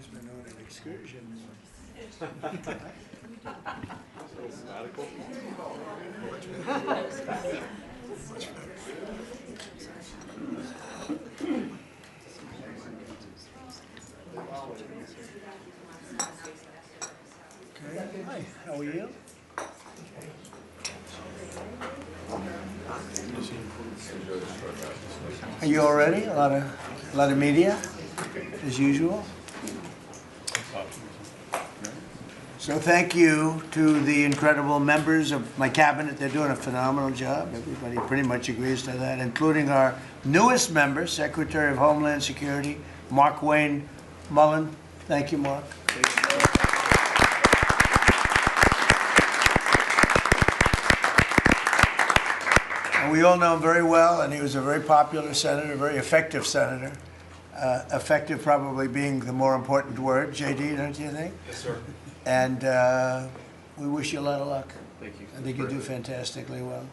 has been on an excursion. Sabbatical. Okay. Hi, how are you? Are you all ready? A lot of media, as usual. So thank you to the incredible members of my cabinet. They're doing a phenomenal job. Everybody pretty much agrees to that, including our newest member, Secretary of Homeland Security, Mark Wayne Mullen. Thank you, Mark. And we all know him very well, and he was a very popular senator, a very effective senator. Effective probably being the more important word. JD, don't you think? Yes, sir. And we wish you a lot of luck. Thank you. I think you do fantastically well.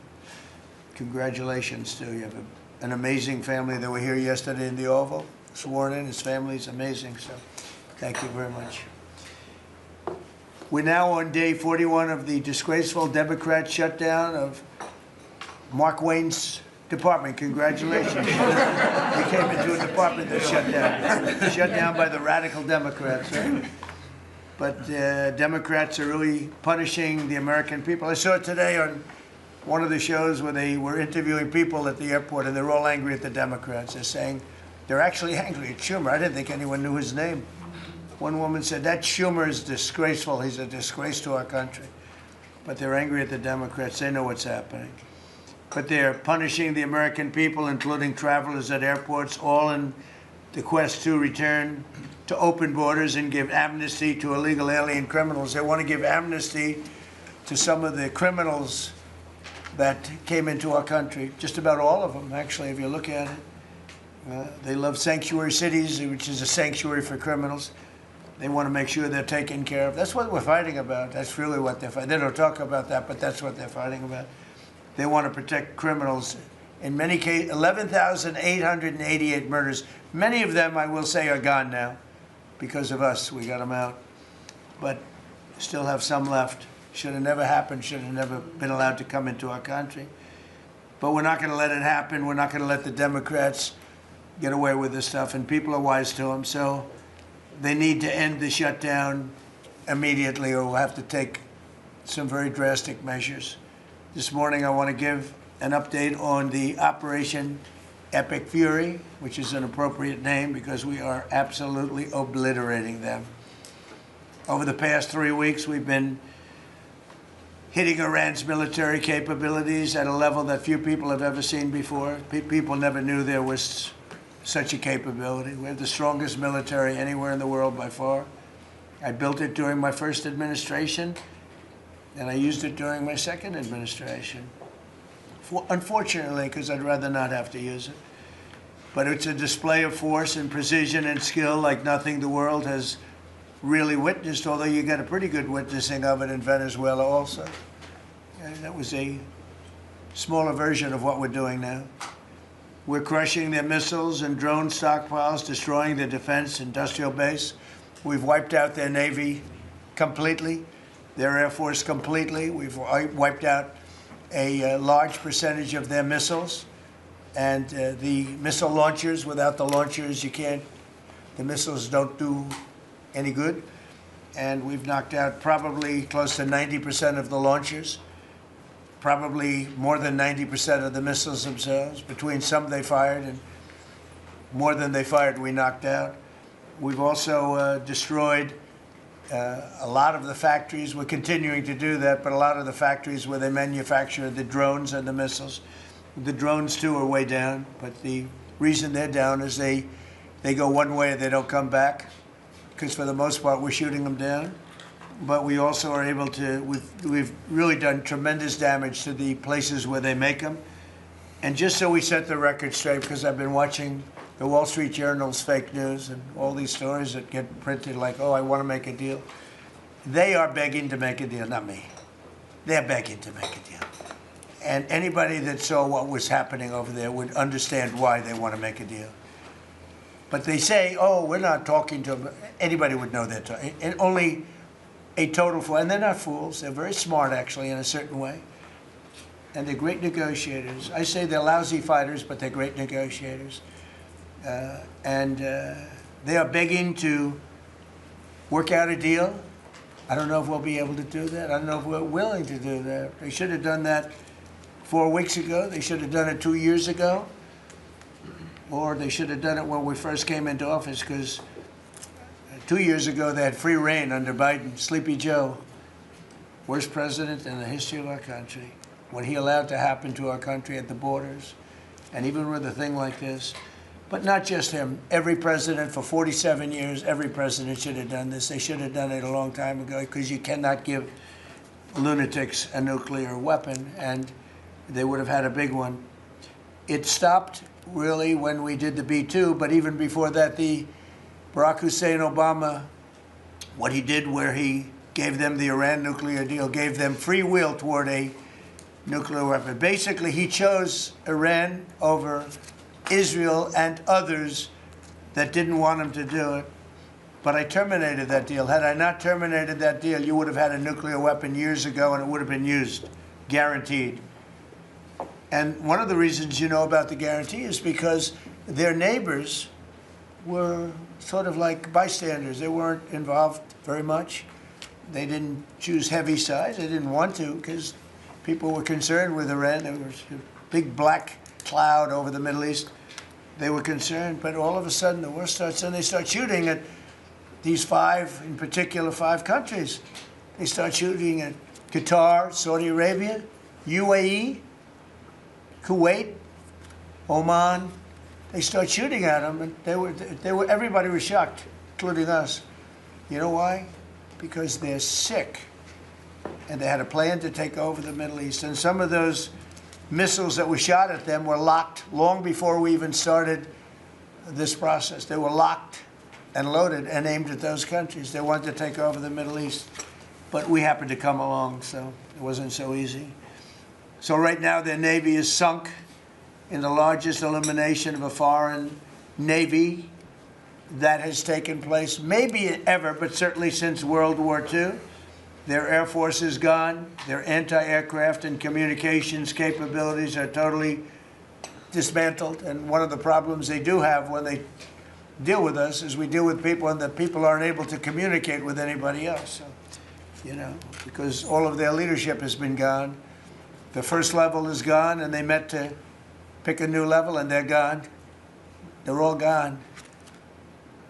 Congratulations to you. You have an amazing family that were here yesterday in the Oval, sworn in. His family's amazing, so thank you very much. We're now on day 41 of the disgraceful Democrat shutdown of Mark Wayne's department. Congratulations. He came into a department that shut down by the radical Democrats, right? But Democrats are really punishing the American people. I saw it today on one of the shows where they were interviewing people at the airport, and they're all angry at the Democrats. They're saying they're actually angry at Schumer. I didn't think anyone knew his name. One woman said, that Schumer is disgraceful. He's a disgrace to our country. But they're angry at the Democrats. They know what's happening. But they're punishing the American people, including travelers at airports, all in the quest to return to open borders and give amnesty to illegal alien criminals. They want to give amnesty to some of the criminals that came into our country, just about all of them, actually, if you look at it. They love sanctuary cities, which is a sanctuary for criminals. They want to make sure they're taken care of. That's what we're fighting about. That's really what they're fighting. They don't talk about that, but that's what they're fighting about. They want to protect criminals. In many cases, 11,888 murders. Many of them, I will say, are gone now. Because of us, we got them out. But still have some left. Should have never happened, should have never been allowed to come into our country. But we're not going to let it happen. We're not going to let the Democrats get away with this stuff, and people are wise to them. So they need to end the shutdown immediately, or we'll have to take some very drastic measures. This morning, I want to give an update on the Operation Epic Fury, which is an appropriate name because we are absolutely obliterating them. Over the past 3 weeks, we've been hitting Iran's military capabilities at a level that few people have ever seen before. People never knew there was such a capability. We have the strongest military anywhere in the world by far. I built it during my first administration, and I used it during my second administration. Unfortunately, because I'd rather not have to use it. But it's a display of force and precision and skill like nothing the world has really witnessed, although you get a pretty good witnessing of it in Venezuela also. And that was a smaller version of what we're doing now. We're crushing their missiles and drone stockpiles, destroying their defense industrial base. We've wiped out their Navy completely, their Air Force completely. We've wiped out a large percentage of their missiles, and the missile launchers. Without the launchers, the missiles don't do any good. And we've knocked out probably close to 90% of the launchers, probably more than 90% of the missiles themselves. Between some they fired and more than they fired, we knocked out. We've also destroyed a lot of the factories. We're continuing to do that, but a lot of the factories where they manufacture the drones and the missiles. The drones, too, are way down, but the reason they're down is they go one way and they don't come back, because for the most part, we're shooting them down. But we also are able to, we've really done tremendous damage to the places where they make them. And just so we set the record straight, because I've been watching the Wall Street Journal's fake news and all these stories that get printed like, oh, I want to make a deal. They are begging to make a deal, not me. They're begging to make a deal. And anybody that saw what was happening over there would understand why they want to make a deal. But they say, oh, we're not talking to them. Anybody would know that. And only a total fool. And they're not fools. They're very smart, actually, in a certain way. And they're great negotiators. I say they're lousy fighters, but they're great negotiators. They are begging to work out a deal. I don't know if we'll be able to do that. I don't know if we're willing to do that. They should have done that 4 weeks ago. They should have done it 2 years ago. Or they should have done it when we first came into office, because 2 years ago they had free reign under Biden. Sleepy Joe, worst president in the history of our country. What he allowed to happen to our country at the borders, and even with a thing like this. But not just him. Every president for 47 years, every president should have done this. They should have done it a long time ago, because you cannot give lunatics a nuclear weapon, and they would have had a big one. It stopped really when we did the B-2, but even before that, the Barack Hussein Obama, what he did where he gave them the Iran nuclear deal, gave them free will toward a nuclear weapon. Basically, he chose Iran over Israel and others that didn't want him to do it. But I terminated that deal. Had I not terminated that deal, you would have had a nuclear weapon years ago, and it would have been used, guaranteed. And one of the reasons you know about the guarantee is because their neighbors were sort of like bystanders. They weren't involved very much. They didn't choose heavy sides. They didn't want to, because people were concerned with Iran. There was a big black cloud over the Middle East. They were concerned, but all of a sudden the war starts, and they start shooting at these five, in particular, 5 countries. They start shooting at Qatar, Saudi Arabia, UAE, Kuwait, Oman. They start shooting at them, and everybody was shocked, including us. You know why? Because they're sick, and they had a plan to take over the Middle East. And some of those missiles that were shot at them were locked long before we even started this process. They were locked and loaded and aimed at those countries. They wanted to take over the Middle East, but we happened to come along, so it wasn't so easy. So right now their navy is sunk in the largest elimination of a foreign navy that has taken place, maybe ever, but certainly since World War II. Their Air Force is gone. Their anti-aircraft and communications capabilities are totally dismantled. And one of the problems they do have when they deal with us is we deal with people, and the people aren't able to communicate with anybody else. So, you know, because all of their leadership has been gone. The first level is gone, and they met to pick a new level, and they're gone. They're all gone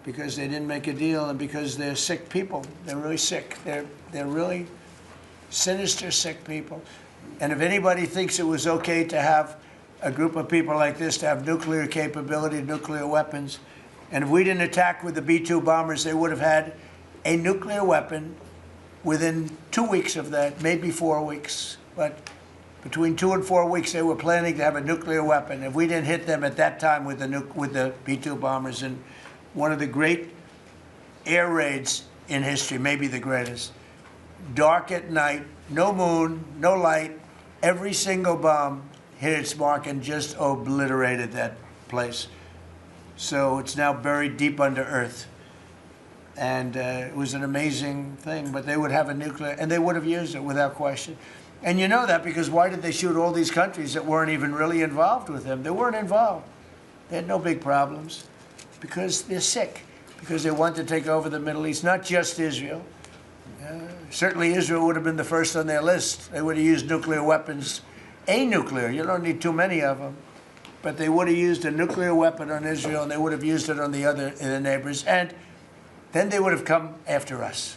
because they didn't make a deal, and because they're sick people. They're really sick. They're really sinister, sick people. And if anybody thinks it was okay to have a group of people like this to have nuclear capability, nuclear weapons, and if we didn't attack with the B-2 bombers, they would have had a nuclear weapon within 2 weeks of that, maybe 4 weeks. But between 2 and 4 weeks, they were planning to have a nuclear weapon. If we didn't hit them at that time with the B-2 bombers, and one of the great air raids in history, maybe the greatest, dark at night, no moon, no light, every single bomb hit its mark and just obliterated that place. So it's now buried deep under earth. And it was an amazing thing, but they would have a nuclear, and they would have used it without question. And you know that because why did they shoot all these countries that weren't even really involved with them? They weren't involved. They had no big problems because they're sick, because they want to take over the Middle East, not just Israel. Certainly Israel would have been the first on their list. They would have used nuclear weapons, a nuclear, you don't need too many of them, but they would have used a nuclear weapon on Israel, and they would have used it on the neighbors, and then they would have come after us.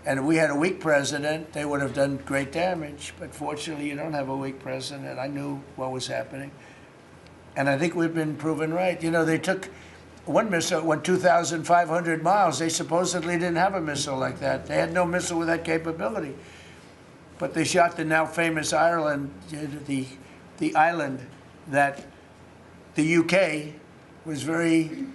And if we had a weak president, they would have done great damage. But fortunately, you don't have a weak president. I knew what was happening. And I think we've been proven right. You know, they took one missile, went 2,500 miles. They supposedly didn't have a missile like that. They had no missile with that capability. But they shot the now famous Ireland, the island that the UK was very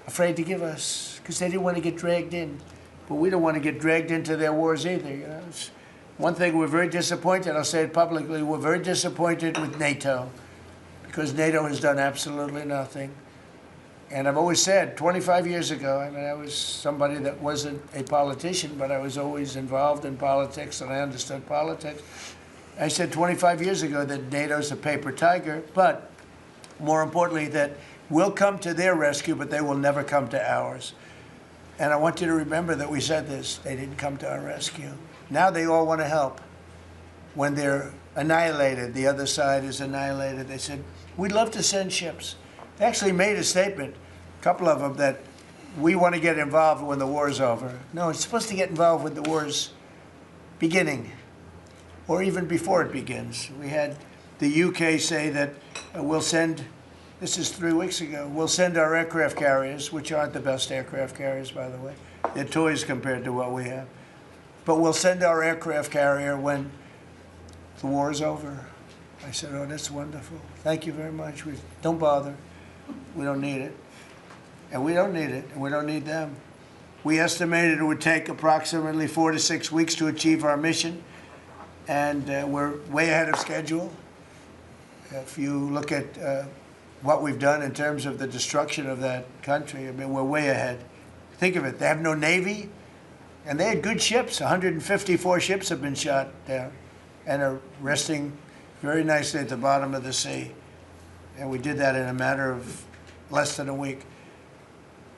afraid to give us because they didn't want to get dragged in. But we don't want to get dragged into their wars either. You know? It's one thing we're very disappointed, I'll say it publicly, we're very disappointed with NATO because NATO has done absolutely nothing. And I've always said, 25 years ago, I mean, I was somebody that wasn't a politician, but I was always involved in politics and I understood politics. I said 25 years ago that NATO's a paper tiger, but more importantly, that we'll come to their rescue, but they will never come to ours. And I want you to remember that we said this. They didn't come to our rescue. Now they all want to help. When they're annihilated, the other side is annihilated, they said, we'd love to send ships. They actually made a statement, a couple of them, that we want to get involved when the war's over. No, it's supposed to get involved when the war's beginning, or even before it begins. We had the UK say that we'll send, this is 3 weeks ago, we'll send our aircraft carriers, which aren't the best aircraft carriers, by the way. They're toys compared to what we have. But we'll send our aircraft carrier when the war is over. I said, oh, that's wonderful. Thank you very much. Don't bother. We don't need it. And we don't need it, and we don't need them. We estimated it would take approximately 4 to 6 weeks to achieve our mission, and we're way ahead of schedule. If you look at what we've done in terms of the destruction of that country, I mean, we're way ahead. Think of it. They have no Navy, and they had good ships. 154 ships have been shot down and are resting very nicely at the bottom of the sea. And we did that in a matter of less than a week.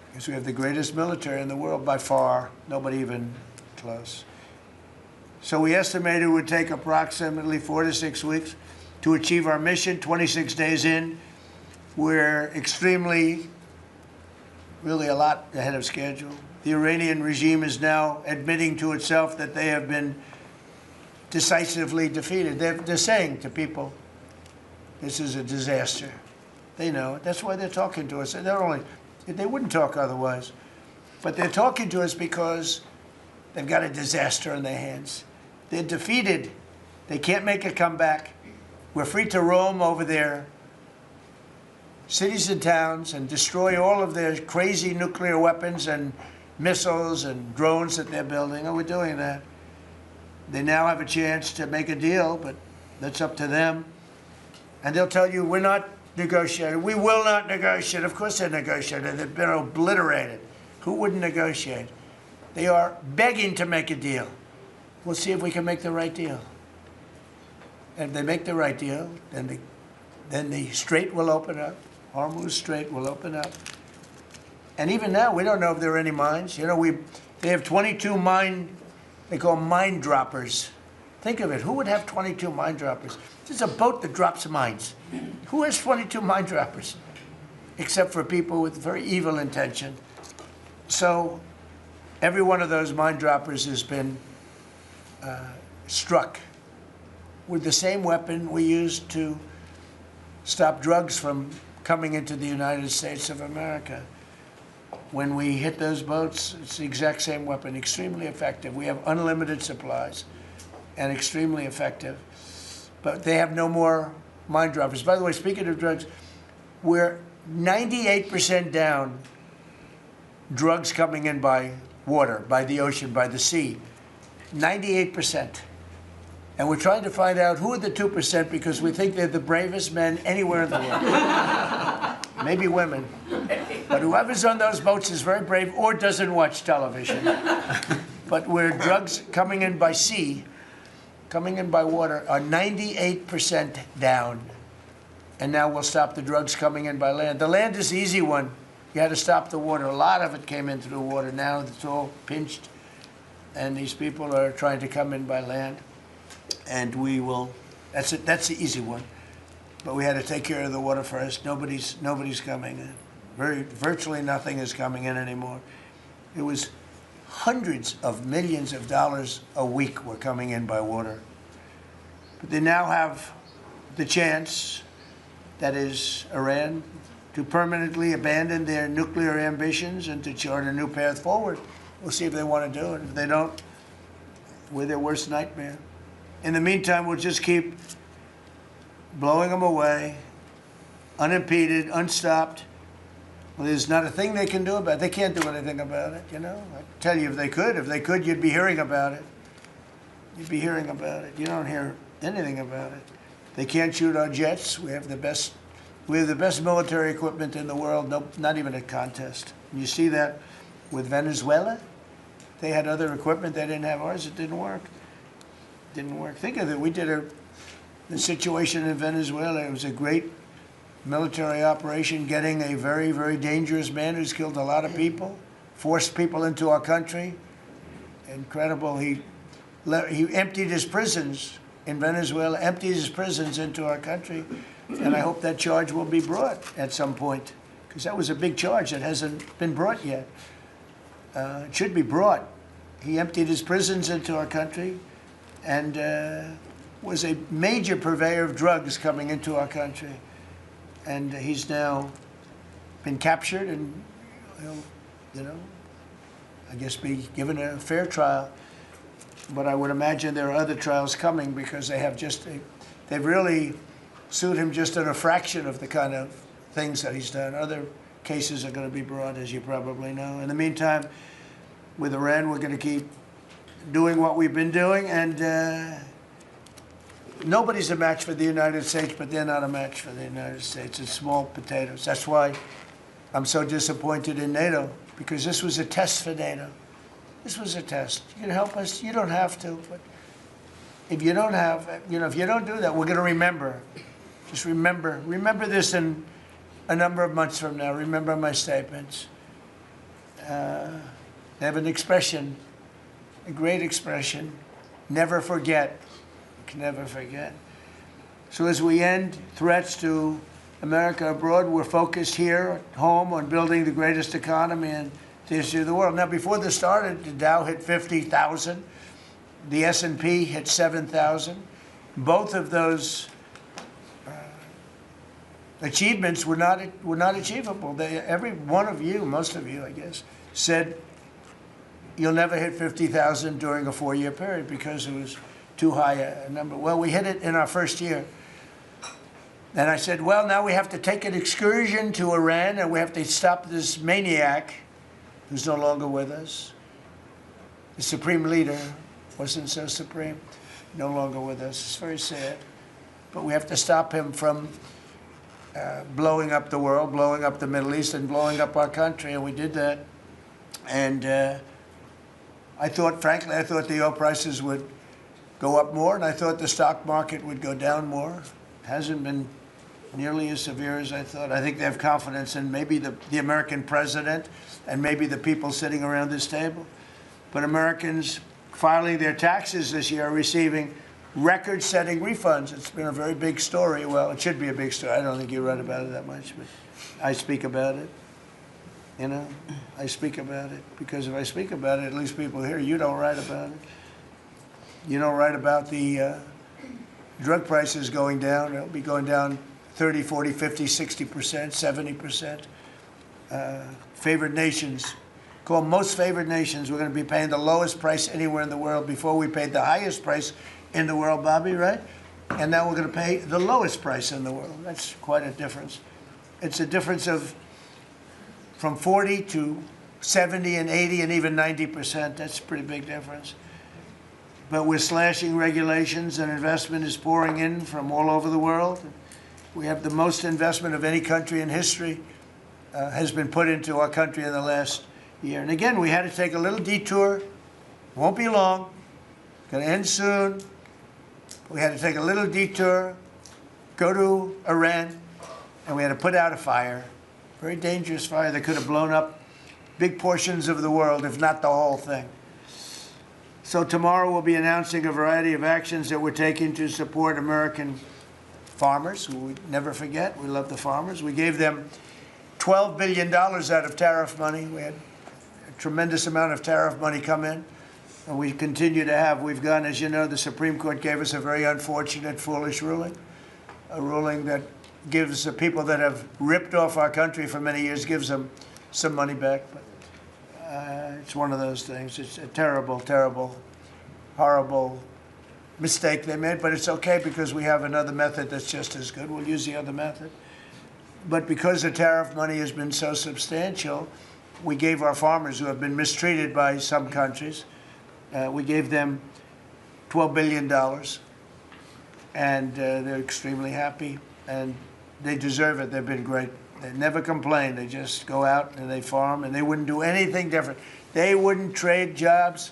Because we have the greatest military in the world by far, nobody even close. So we estimated it would take approximately 4 to 6 weeks to achieve our mission. 26 days in, we're extremely, really a lot ahead of schedule. The Iranian regime is now admitting to itself that they have been decisively defeated. They're saying to people, this is a disaster. They know it. That's why they're talking to us. They wouldn't talk otherwise. But they're talking to us because they've got a disaster in their hands. They're defeated. They can't make a comeback. We're free to roam over their cities and towns and destroy all of their crazy nuclear weapons and missiles and drones that they're building. Oh, we're doing that. They now have a chance to make a deal, but that's up to them. And they'll tell you, we're not negotiating. We will not negotiate. Of course they're negotiating. They've been obliterated. Who wouldn't negotiate? They are begging to make a deal. We'll see if we can make the right deal. And if they make the right deal, then the strait will open up. Hormuz Strait will open up. And even now, we don't know if there are any mines. You know, they have 22 they call mine droppers. Think of it. Who would have 22 mine droppers? There's a boat that drops mines. Who has 22 mine droppers? Except for people with very evil intention. So every one of those mine droppers has been struck with the same weapon we used to stop drugs from coming into the United States of America. When we hit those boats, it's the exact same weapon, extremely effective. We have unlimited supplies and extremely effective. But they have no more mine droppers. By the way, speaking of drugs, we're 98% down drugs coming in by water, by the ocean, by the sea. 98%. And we're trying to find out who are the 2% because we think they're the bravest men anywhere in the world. Maybe women. But whoever's on those boats is very brave or doesn't watch television. But where drugs coming in by sea, coming in by water, are 98% down. And now we'll stop the drugs coming in by land. The land is the easy one. You had to stop the water. A lot of it came in through the water. Now it's all pinched. And these people are trying to come in by land. And we will, that's the easy one. But we had to take care of the water first. Nobody's coming in. Virtually nothing is coming in anymore. It was hundreds of millions of dollars a week were coming in by water. But they now have the chance, that is Iran, to permanently abandon their nuclear ambitions and to chart a new path forward. We'll see if they want to do it. If they don't, we're their worst nightmare. In the meantime, we'll just keep blowing them away, unimpeded, unstopped. Well, there's not a thing they can do about it. They can't do anything about it, you know. I tell you, if they could, you'd be hearing about it. You'd be hearing about it. You don't hear anything about it. They can't shoot our jets. We have the best We have the best military equipment in the world, no, not even a contest. You see that with Venezuela. They had other equipment, they didn't have ours, it didn't work. Didn't work. Think of it, we did the situation in Venezuela, it was a great military operation, getting a very, very dangerous man who's killed a lot of people, forced people into our country. Incredible. He emptied his prisons in Venezuela, emptied his prisons into our country, and I hope that charge will be brought at some point, because that was a big charge that hasn't been brought yet. It should be brought. He emptied his prisons into our country and was a major purveyor of drugs coming into our country. And he's now been captured and, I guess be given a fair trial. But I would imagine there are other trials coming, because they have they've really sued him just in a fraction of the kind of things that he's done. Other cases are going to be brought, as you probably know. In the meantime, with Iran, we're going to keep doing what we've been doing, and nobody's a match for the United States, but they're not a match for the United States. It's small potatoes. That's why I'm so disappointed in NATO, because this was a test for NATO. This was a test. You can help us. You don't have to, but if you don't have, if you don't do that, we're going to remember. Just remember this in a number of months from now. Remember my statements. They have an expression, a great expression, never forget. You can never forget. So as we end threats to America abroad, we're focused here at home on building the greatest economy in the history of the world. Now, before this started, the Dow hit 50,000. The S&P hit 7,000. Both of those achievements were not achievable. Every one of you, most of you, I guess, said you'll never hit 50,000 during a 4-year period because it was too high a number. Well, we hit it in our first year. And I said, well, now we have to take an excursion to Iran, and we have to stop this maniac who's no longer with us. The supreme leader wasn't so supreme, no longer with us. It's very sad. But we have to stop him from blowing up the world, blowing up the Middle East, and blowing up our country, and we did that. And frankly, I thought the oil prices would go up more, and I thought the stock market would go down more. It hasn't been nearly as severe as I thought. I think they have confidence in maybe the American president and maybe the people sitting around this table. But Americans filing their taxes this year are receiving record-setting refunds. It's been a very big story. Well, it should be a big story. I don't think you write about it that much, but I speak about it. I speak about it because if I speak about it, at least people hear. You don't write about it. You don't write about the drug prices going down. It'll be going down 30, 40, 50, 60%, 70%. Favored nations, called most favored nations, we're going to be paying the lowest price anywhere in the world. Before we paid the highest price in the world, Bobby, right? And now we're going to pay the lowest price in the world. That's quite a difference. It's a difference of from 40 to 70 and 80 and even 90%. That's a pretty big difference. But we're slashing regulations, and investment is pouring in from all over the world. We have the most investment of any country in history has been put into our country in the last year. And again, we had to take a little detour. Won't be long. Going to end soon. We had to take a little detour, go to Iran, and we had to put out a fire. Very dangerous fire that could have blown up big portions of the world, if not the whole thing. So tomorrow we'll be announcing a variety of actions that we're taking to support American farmers, who we never forget. We love the farmers. We gave them $12 billion out of tariff money. We had a tremendous amount of tariff money come in, and we continue to have. We've gone, as you know, the Supreme Court gave us a very unfortunate, foolish ruling, a ruling that gives the people that have ripped off our country for many years, gives them some money back. But it's one of those things. It's a terrible, terrible, horrible mistake they made, but it's okay because we have another method that's just as good. We'll use the other method. But because the tariff money has been so substantial, we gave our farmers, who have been mistreated by some countries, we gave them $12 billion, and they're extremely happy. And they deserve it. They've been great. They never complain. They just go out and they farm, and they wouldn't do anything different. They wouldn't trade jobs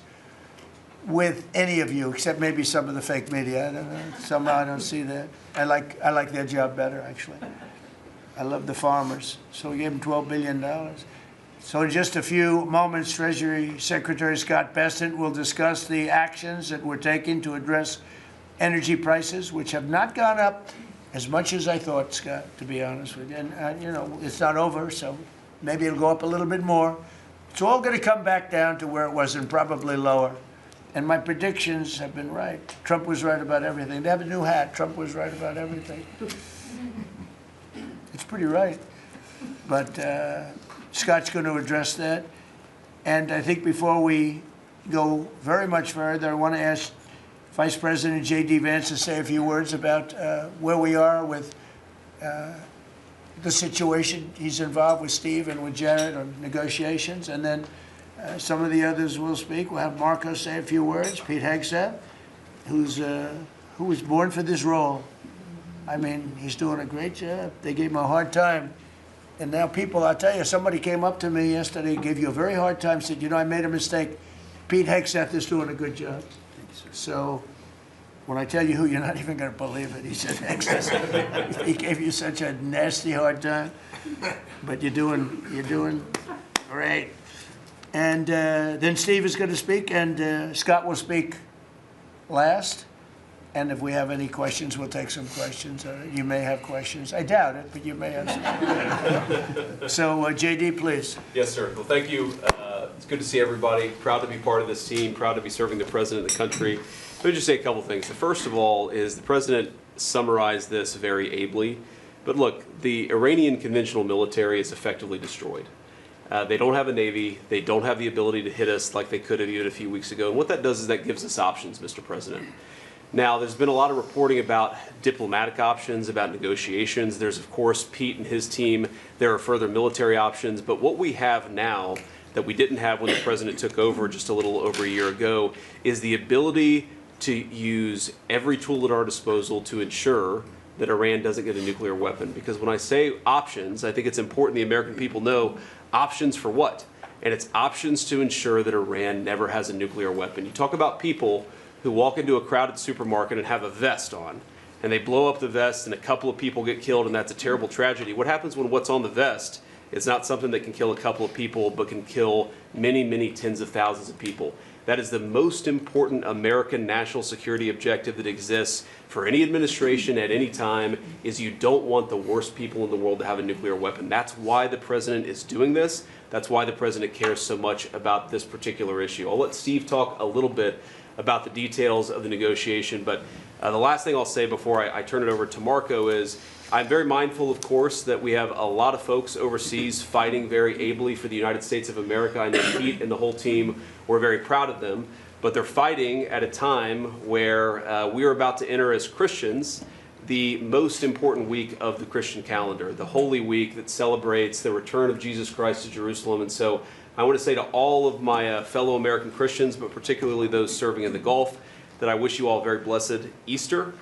with any of you, except maybe some of the fake media. I don't know. Somehow I don't see that. I like their job better, actually. I love the farmers. So we gave them $12 billion. So in just a few moments, Treasury Secretary Scott Bessent will discuss the actions that we're taking to address energy prices, which have not gone up as much as I thought, Scott, to be honest with you. And, you know, it's not over, so maybe it'll go up a little bit more. It's all going to come back down to where it was and probably lower. And my predictions have been right. Trump was right about everything. They have a new hat. Trump was right about everything. It's pretty right. But Scott's going to address that. And I think before we go very much further, I want to ask Vice President J.D. Vance to say a few words about where we are with the situation he's involved with Steve and with Jared on negotiations. And then some of the others will speak. We'll have Marco say a few words. Pete Hegseth, who was born for this role. I mean, he's doing a great job. They gave him a hard time. And now people, I'll tell you, somebody came up to me yesterday, gave you a very hard time, said, you know, I made a mistake. Pete Hegseth is doing a good job. So when I tell you who, you're not even going to believe it. He said Hegseth. He gave you such a nasty hard time. But you're doing great. And then Steve is going to speak, and Scott will speak last. And if we have any questions, we'll take some questions. You may have questions. I doubt it, but you may have some. So, JD, please. Yes, sir. Well, thank you. It's good to see everybody. Proud to be part of this team. Proud to be serving the president of the country. Let me just say a couple things. The first of all is the president summarized this very ably. But look, the Iranian conventional military is effectively destroyed. They don't have a navy. They don't have the ability to hit us like they could have even a few weeks ago. And what that does is that gives us options, Mr. President. Now, there's been a lot of reporting about diplomatic options, about negotiations. There's, of course, Pete and his team. There are further military options. But what we have now that we didn't have when the president took over just a little over a year ago is the ability to use every tool at our disposal to ensure that Iran doesn't get a nuclear weapon. Because when I say options, I think it's important the American people know options for what? And it's options to ensure that Iran never has a nuclear weapon. You talk about people who walk into a crowded supermarket and have a vest on, and they blow up the vest and a couple of people get killed, and that's a terrible tragedy. What happens when what's on the vest is not something that can kill a couple of people, but can kill many, many tens of thousands of people? That is the most important American national security objective that exists for any administration at any time, is you don't want the worst people in the world to have a nuclear weapon. That's why the president is doing this. That's why the president cares so much about this particular issue. I'll let Steve talk a little bit about the details of the negotiation, but the last thing I'll say before I turn it over to Marco is I'm very mindful, of course, that we have a lot of folks overseas fighting very ably for the United States of America. I know Pete and the whole team, we're very proud of them, but they're fighting at a time where we are about to enter as Christians the most important week of the Christian calendar, the Holy Week that celebrates the return of Jesus Christ to Jerusalem. And so I want to say to all of my fellow American Christians, but particularly those serving in the Gulf, that I wish you all a very blessed Easter,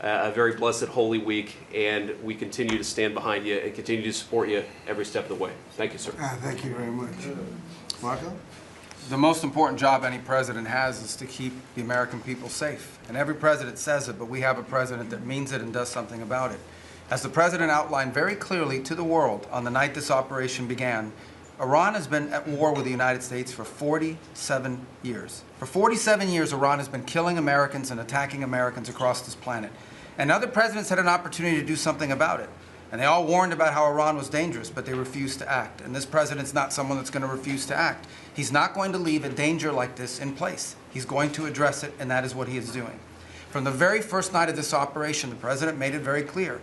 a very blessed Holy Week, and we continue to stand behind you and continue to support you every step of the way. Thank you, sir. Thank you very much. Marco? The most important job any president has is to keep the American people safe. And every president says it, but we have a president that means it and does something about it. As the president outlined very clearly to the world on the night this operation began, Iran has been at war with the United States for 47 years. For 47 years, Iran has been killing Americans and attacking Americans across this planet. And other presidents had an opportunity to do something about it. And they all warned about how Iran was dangerous, but they refused to act. And this president's not someone that's going to refuse to act. He's not going to leave a danger like this in place. He's going to address it, and that is what he is doing. From the very first night of this operation, the president made it very clear.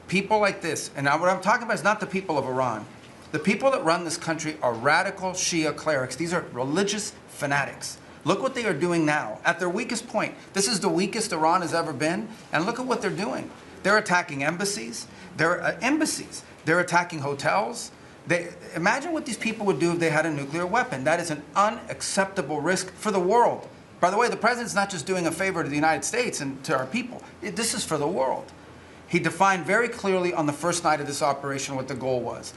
People like this, and now what I'm talking about is not the people of Iran. The people that run this country are radical Shia clerics. These are religious fanatics. Look what they are doing now. At their weakest point, this is the weakest Iran has ever been, and look at what they're doing. They're attacking embassies. They're attacking hotels. Imagine what these people would do if they had a nuclear weapon. That is an unacceptable risk for the world. By the way, the president's not just doing a favor to the United States and to our people. This is for the world. He defined very clearly on the first night of this operation what the goal was.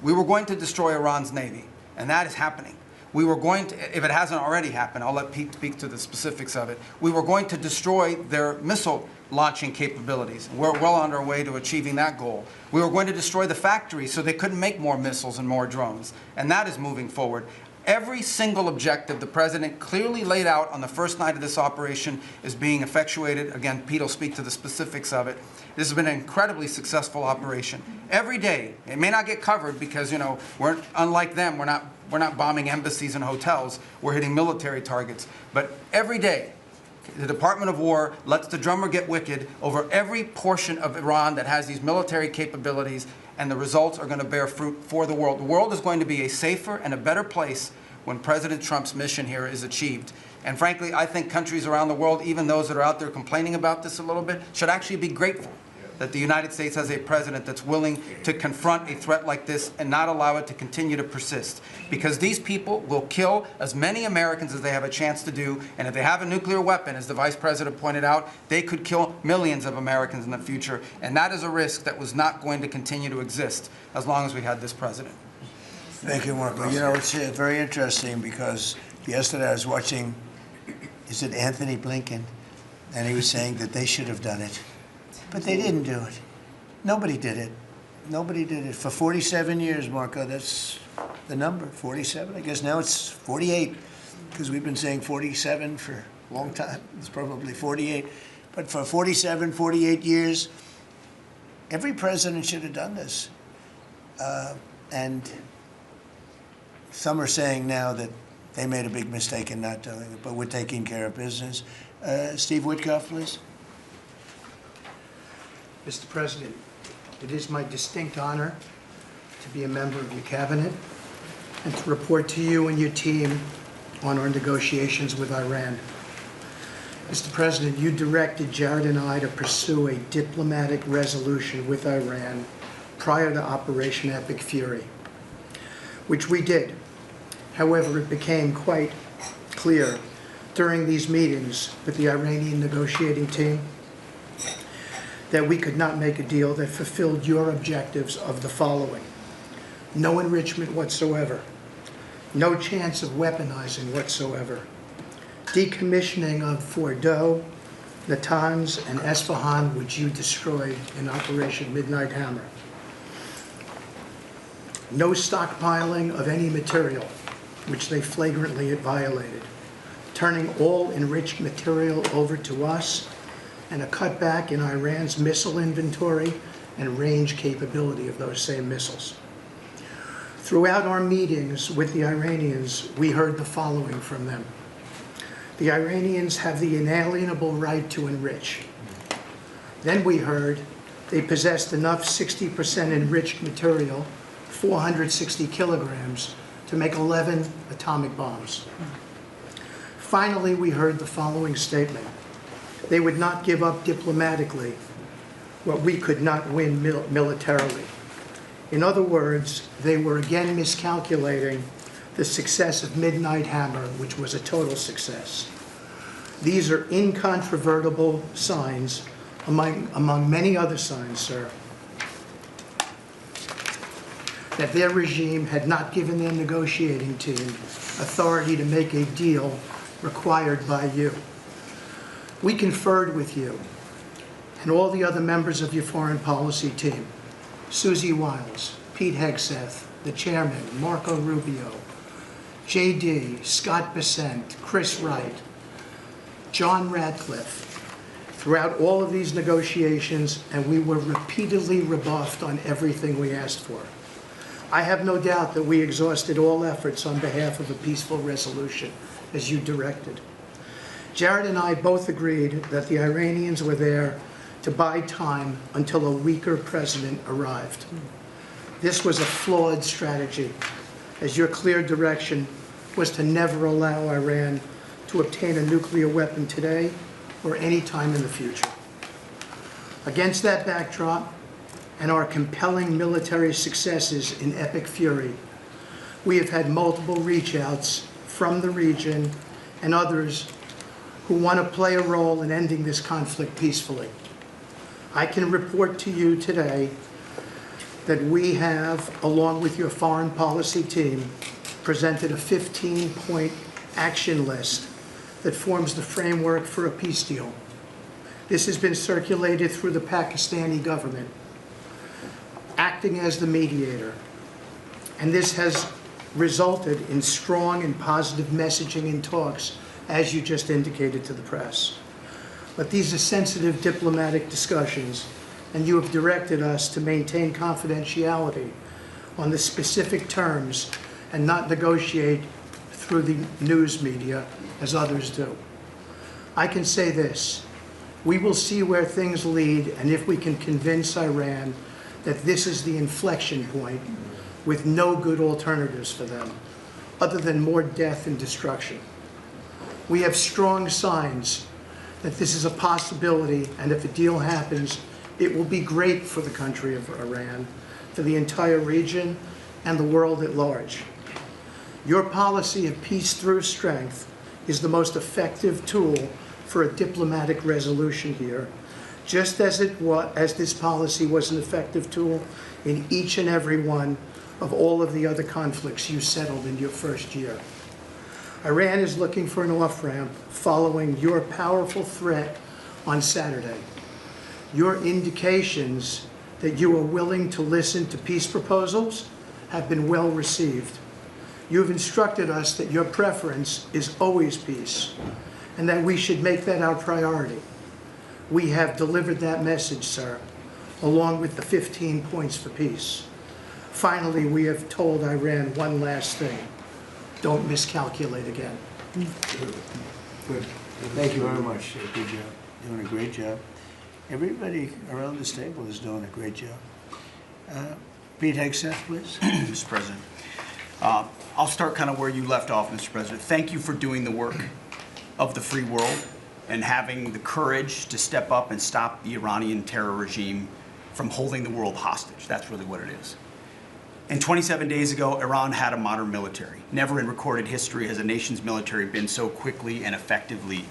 We were going to destroy Iran's Navy, and that is happening. We were going to, if it hasn't already happened, I'll let Pete speak to the specifics of it. We were going to destroy their missile launching capabilities. We're well on our way to achieving that goal. We were going to destroy the factories so they couldn't make more missiles and more drones, and that is moving forward. Every single objective the President clearly laid out on the first night of this operation is being effectuated. Again, Pete will speak to the specifics of it. This has been an incredibly successful operation. Every day, it may not get covered because, you know, we're unlike them. We're not bombing embassies and hotels. We're hitting military targets. But every day, the Department of War lets the drummer get wicked over every portion of Iran that has these military capabilities, and the results are going to bear fruit for the world. The world is going to be a safer and a better place when President Trump's mission here is achieved. And frankly, I think countries around the world, even those that are out there complaining about this a little bit, should actually be grateful that the United States has a president that's willing to confront a threat like this and not allow it to continue to persist. Because these people will kill as many Americans as they have a chance to do, and if they have a nuclear weapon, as the Vice President pointed out, they could kill millions of Americans in the future, and that is a risk that was not going to continue to exist as long as we had this president. Thank you, Marco. You know, it's very interesting because yesterday I was watching, is it Anthony Blinken? And he was saying that they should have done it. But they didn't do it. Nobody did it. Nobody did it. For 47 years, Marco, that's the number, 47. I guess now it's 48, because we've been saying 47 for a long time. It's probably 48. But for 47, 48 years, every president should have done this. And some are saying now that they made a big mistake in not doing it, but we're taking care of business. Steve Witkoff, please. Mr. President, it is my distinct honor to be a member of your cabinet and to report to you and your team on our negotiations with Iran. Mr. President, you directed Jared and I to pursue a diplomatic resolution with Iran prior to Operation Epic Fury, which we did. However, it became quite clear during these meetings with the Iranian negotiating team that we could not make a deal that fulfilled your objectives of the following: no enrichment whatsoever, no chance of weaponizing whatsoever, decommissioning of Fordow, Natanz, and Esfahan, which you destroyed in Operation Midnight Hammer, no stockpiling of any material, which they flagrantly violated, turning all enriched material over to us, and a cutback in Iran's missile inventory and range capability of those same missiles. Throughout our meetings with the Iranians, we heard the following from them. The Iranians have the inalienable right to enrich. Then we heard they possessed enough 60% enriched material, 460 kilograms, to make 11 atomic bombs. Finally, we heard the following statement. They would not give up diplomatically what we could not win militarily. In other words, they were again miscalculating the success of Midnight Hammer, which was a total success. These are incontrovertible signs, among many other signs, sir, that their regime had not given their negotiating team authority to make a deal required by you. We conferred with you and all the other members of your foreign policy team, Susie Wiles, Pete Hegseth, the chairman, Marco Rubio, JD, Scott Bessent, Chris Wright, John Radcliffe, throughout all of these negotiations, and we were repeatedly rebuffed on everything we asked for. I have no doubt that we exhausted all efforts on behalf of a peaceful resolution, as you directed. Jared and I both agreed that the Iranians were there to buy time until a weaker president arrived. This was a flawed strategy, as your clear direction was to never allow Iran to obtain a nuclear weapon today or any time in the future. Against that backdrop and our compelling military successes in Epic Fury, we have had multiple reach-outs from the region and others who want to play a role in ending this conflict peacefully. I can report to you today that we have, along with your foreign policy team, presented a 15-point action list that forms the framework for a peace deal. This has been circulated through the Pakistani government, acting as the mediator. And this has resulted in strong and positive messaging in talks, as you just indicated to the press. But these are sensitive diplomatic discussions, and you have directed us to maintain confidentiality on the specific terms and not negotiate through the news media as others do. I can say this: we will see where things lead, and if we can convince Iran that this is the inflection point with no good alternatives for them, other than more death and destruction. We have strong signs that this is a possibility, and if a deal happens, it will be great for the country of Iran, for the entire region, and the world at large. Your policy of peace through strength is the most effective tool for a diplomatic resolution here, just as this policy was an effective tool in each and every one of all of the other conflicts you settled in your first year. Iran is looking for an off-ramp following your powerful threat on Saturday. Your indications that you are willing to listen to peace proposals have been well received. You have instructed us that your preference is always peace, and that we should make that our priority. We have delivered that message, sir, along with the 15 points for peace. Finally, we have told Iran one last thing: don't miscalculate again. Good. Thank you very much. Good job. Doing a great job. Everybody around this table is doing a great job. Pete Hegseth, please. Mr. President. I'll start kind of where you left off, Mr. President. Thank you for doing the work of the free world and having the courage to step up and stop the Iranian terror regime from holding the world hostage. That's really what it is. And 27 days ago, Iran had a modern military. Never in recorded history has a nation's military been so quickly and effectively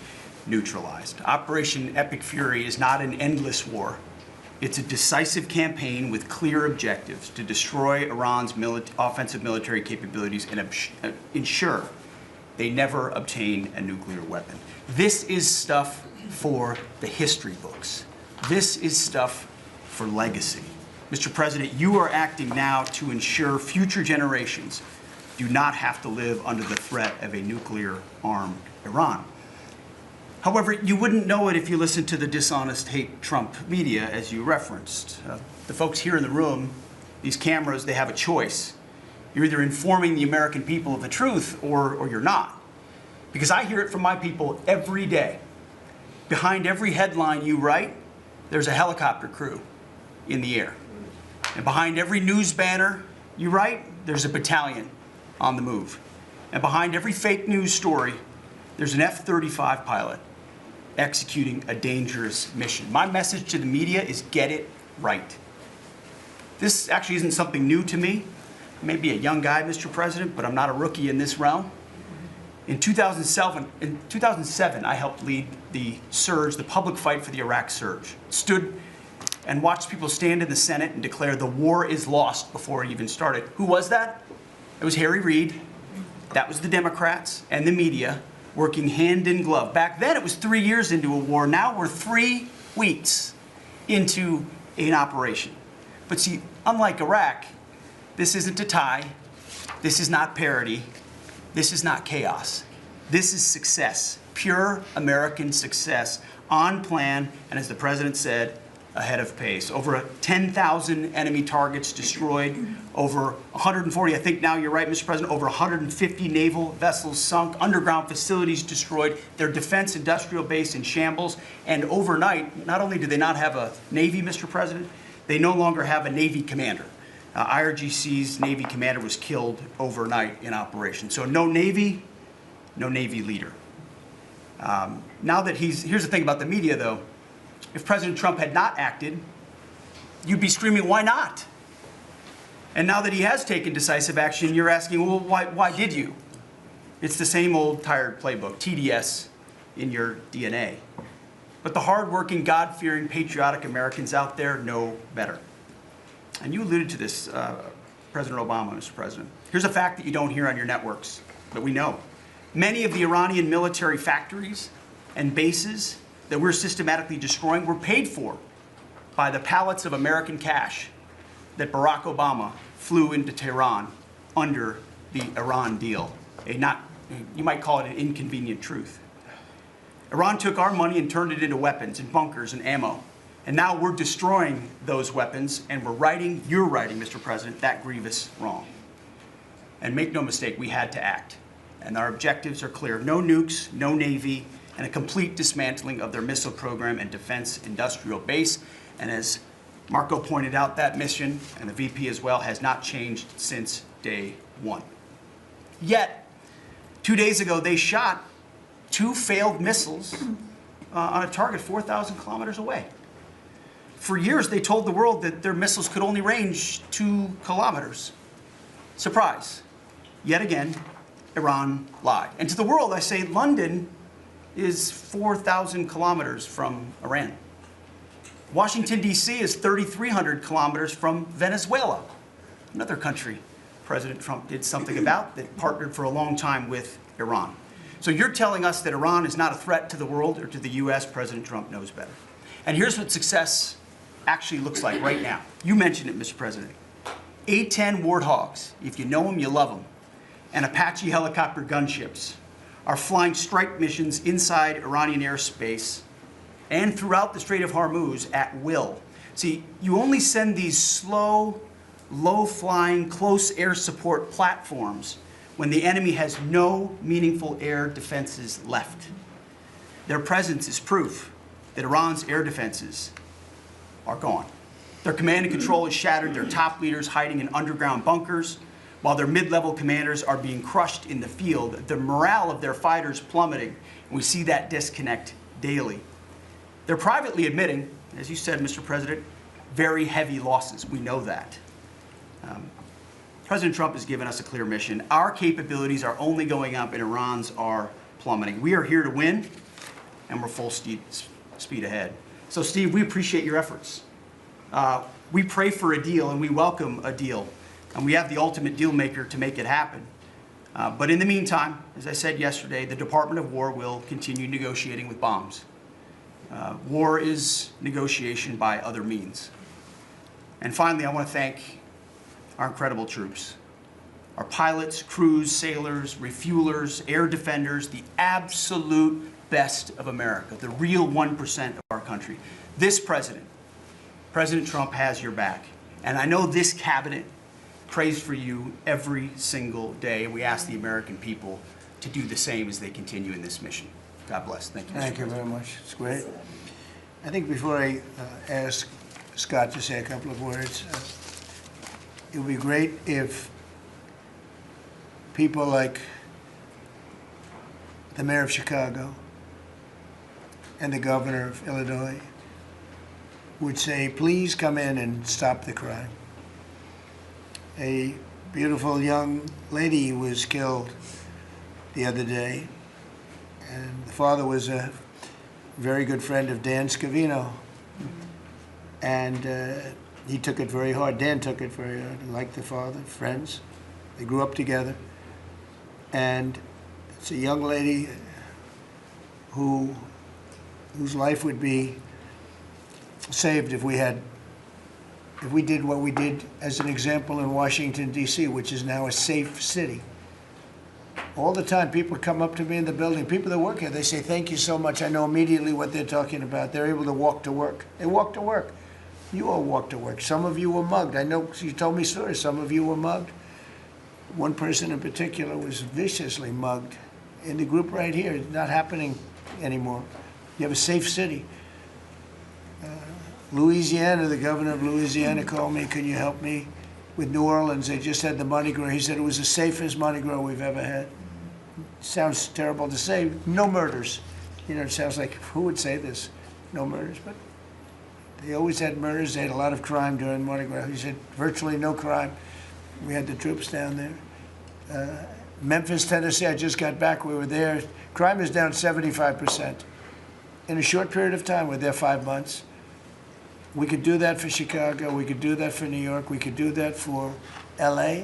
neutralized. Operation Epic Fury is not an endless war. It's a decisive campaign with clear objectives to destroy Iran's offensive military capabilities and ensure they never obtain a nuclear weapon. This is stuff for the history books. This is stuff for legacy. Mr. President, you are acting now to ensure future generations do not have to live under the threat of a nuclear-armed Iran. However, you wouldn't know it if you listened to the dishonest hate Trump media, as you referenced. The folks here in the room, these cameras, they have a choice. You're either informing the American people of the truth or you're not. Because I hear it from my people every day. Behind every headline you write, there's a helicopter crew in the air. And behind every news banner you write, there's a battalion on the move. And behind every fake news story, there's an F-35 pilot executing a dangerous mission. My message to the media is get it right. This actually isn't something new to me. I may be a young guy, Mr. President, but I'm not a rookie in this realm. In 2007, I helped lead the surge, the public fight for the Iraq surge. Stood and watched people stand in the Senate and declare the war is lost before it even started. Who was that? It was Harry Reid. That was the Democrats and the media working hand in glove. Back then, it was 3 years into a war. Now we're 3 weeks into an operation. But see, unlike Iraq, this isn't a tie. This is not parity. This is not chaos. This is success, pure American success, on plan, and as the president said, ahead of pace. Over 10,000 enemy targets destroyed, over 140, I think now you're right, Mr. President, over 150 naval vessels sunk, underground facilities destroyed, their defense industrial base in shambles, and overnight, not only do they not have a Navy, Mr. President, they no longer have a Navy commander. IRGC's Navy commander was killed overnight in operation. So no Navy leader. Now that here's the thing about the media though, if President Trump had not acted, you'd be screaming, why not? And now that he has taken decisive action, you're asking, well, why did you? It's the same old tired playbook, TDS in your DNA. but the hardworking, God-fearing, patriotic Americans out there know better. And you alluded to this, President Obama, Mr. President. Here's a fact that you don't hear on your networks, but we know. Many of the Iranian military factories and bases that we're systematically destroying were paid for by the pallets of American cash that Barack Obama flew into Tehran under the Iran deal. You might call it an inconvenient truth. Iran took our money and turned it into weapons and bunkers and ammo. And now we're destroying those weapons, and you're righting, Mr. President, that grievous wrong. And make no mistake, we had to act. And our objectives are clear. No nukes, no Navy, and a complete dismantling of their missile program and defense industrial base. And as Marco pointed out, that mission, and the VP as well, has not changed since day one. Yet, 2 days ago, they shot 2 failed missiles on a target 4,000 kilometers away. For years, they told the world that their missiles could only range 2 kilometers. Surprise. Yet again, Iran lied. And to the world, I say London is 4,000 kilometers from Iran. Washington, D.C. is 3,300 kilometers from Venezuela, another country President Trump did something about that partnered for a long time with Iran. So you're telling us that Iran is not a threat to the world or to the U.S. President Trump knows better. And here's what success actually looks like right now. You mentioned it, Mr. President. A-10 Warthogs, if you know them, you love them, and Apache helicopter gunships are flying strike missions inside Iranian airspace and throughout the Strait of Hormuz at will. See, you only send these slow, low-flying, close air support platforms when the enemy has no meaningful air defenses left. Their presence is proof that Iran's air defenses are gone. Their command and control is shattered, their top leaders hiding in underground bunkers, while their mid-level commanders are being crushed in the field. The morale of their fighters plummeting, and we see that disconnect daily. They're privately admitting, as you said, Mr. President, very heavy losses. We know that. President Trump has given us a clear mission. Our capabilities are only going up and Iran's are plummeting. We are here to win, and we're full speed ahead. So, Steve, we appreciate your efforts. We pray for a deal, and we welcome a deal. And we have the ultimate deal maker to make it happen. But in the meantime, as I said yesterday, the Department of War will continue negotiating with bombs. War is negotiation by other means. And finally, I want to thank our incredible troops, our pilots, crews, sailors, refuelers, air defenders, the absolute best of America, the real 1% of our country. This president, President Trump, has your back. And I know this cabinet prays for you every single day. We ask the American people to do the same as they continue in this mission. God bless. Thank you. Thank you very much. It's great. I think before I ask Scott to say a couple of words, it would be great if people like the mayor of Chicago and the governor of Illinois would say, please come in and stop the crime. A beautiful young lady was killed the other day, and the father was a very good friend of Dan Scavino, and he took it very hard. Dan took it very hard, like the father, friends. They grew up together, and it's a young lady whose life would be saved if we did what we did as an example in Washington, D.C., which is now a safe city. All the time, people come up to me in the building, people that work here, they say, thank you so much. I know immediately what they're talking about. They're able to walk to work. They walk to work. You all walk to work. Some of you were mugged. I know you told me stories. Some of you were mugged. One person in particular was viciously mugged. In the group right here, it's not happening anymore. You have a safe city. Louisiana, the governor of Louisiana called me, can you help me with New Orleans? They just had the Mardi Gras. He said it was the safest Mardi Gras we've ever had. Sounds terrible to say. No murders. You know, it sounds like, who would say this? No murders. But they always had murders. They had a lot of crime during Mardi Gras. He said virtually no crime. We had the troops down there. Memphis, Tennessee, I just got back. We were there. Crime is down 75%. in a short period of time. We're there 5 months. We could do that for Chicago. We could do that for New York. We could do that for LA.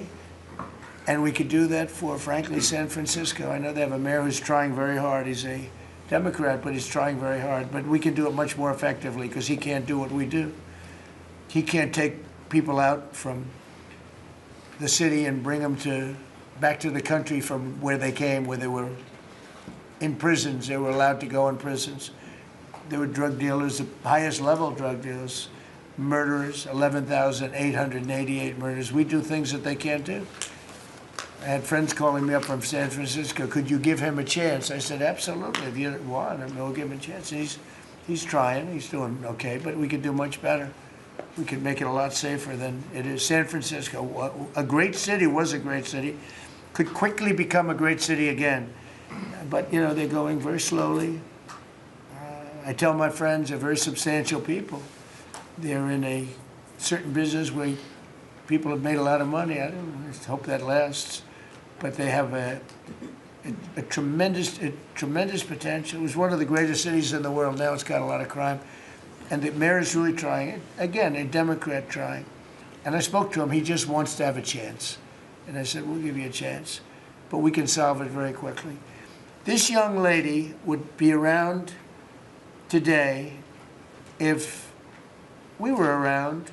And we could do that for, frankly, San Francisco. I know they have a mayor who's trying very hard. He's a Democrat, but he's trying very hard. But we can do it much more effectively because he can't do what we do. He can't take people out from the city and bring them back to the country from where they came, where they were in prisons. They were allowed to go in prisons. There were drug dealers, the highest level drug dealers, murderers, 11,888 murders. We do things that they can't do. I had friends calling me up from San Francisco. Could you give him a chance? I said, absolutely. If you want, we'll give him a chance. And he's trying. He's doing okay, but we could do much better. We could make it a lot safer than it is. San Francisco, a great city, was a great city, could quickly become a great city again. But, they're going very slowly. I tell my friends they're very substantial people. They're in a certain business where people have made a lot of money. I hope that lasts. But they have a tremendous potential. It was one of the greatest cities in the world. Now it's got a lot of crime. And the mayor is really trying. Again, a Democrat trying. And I spoke to him. He just wants to have a chance. And I said, we'll give you a chance. But we can solve it very quickly. This young lady would be around today if we were around,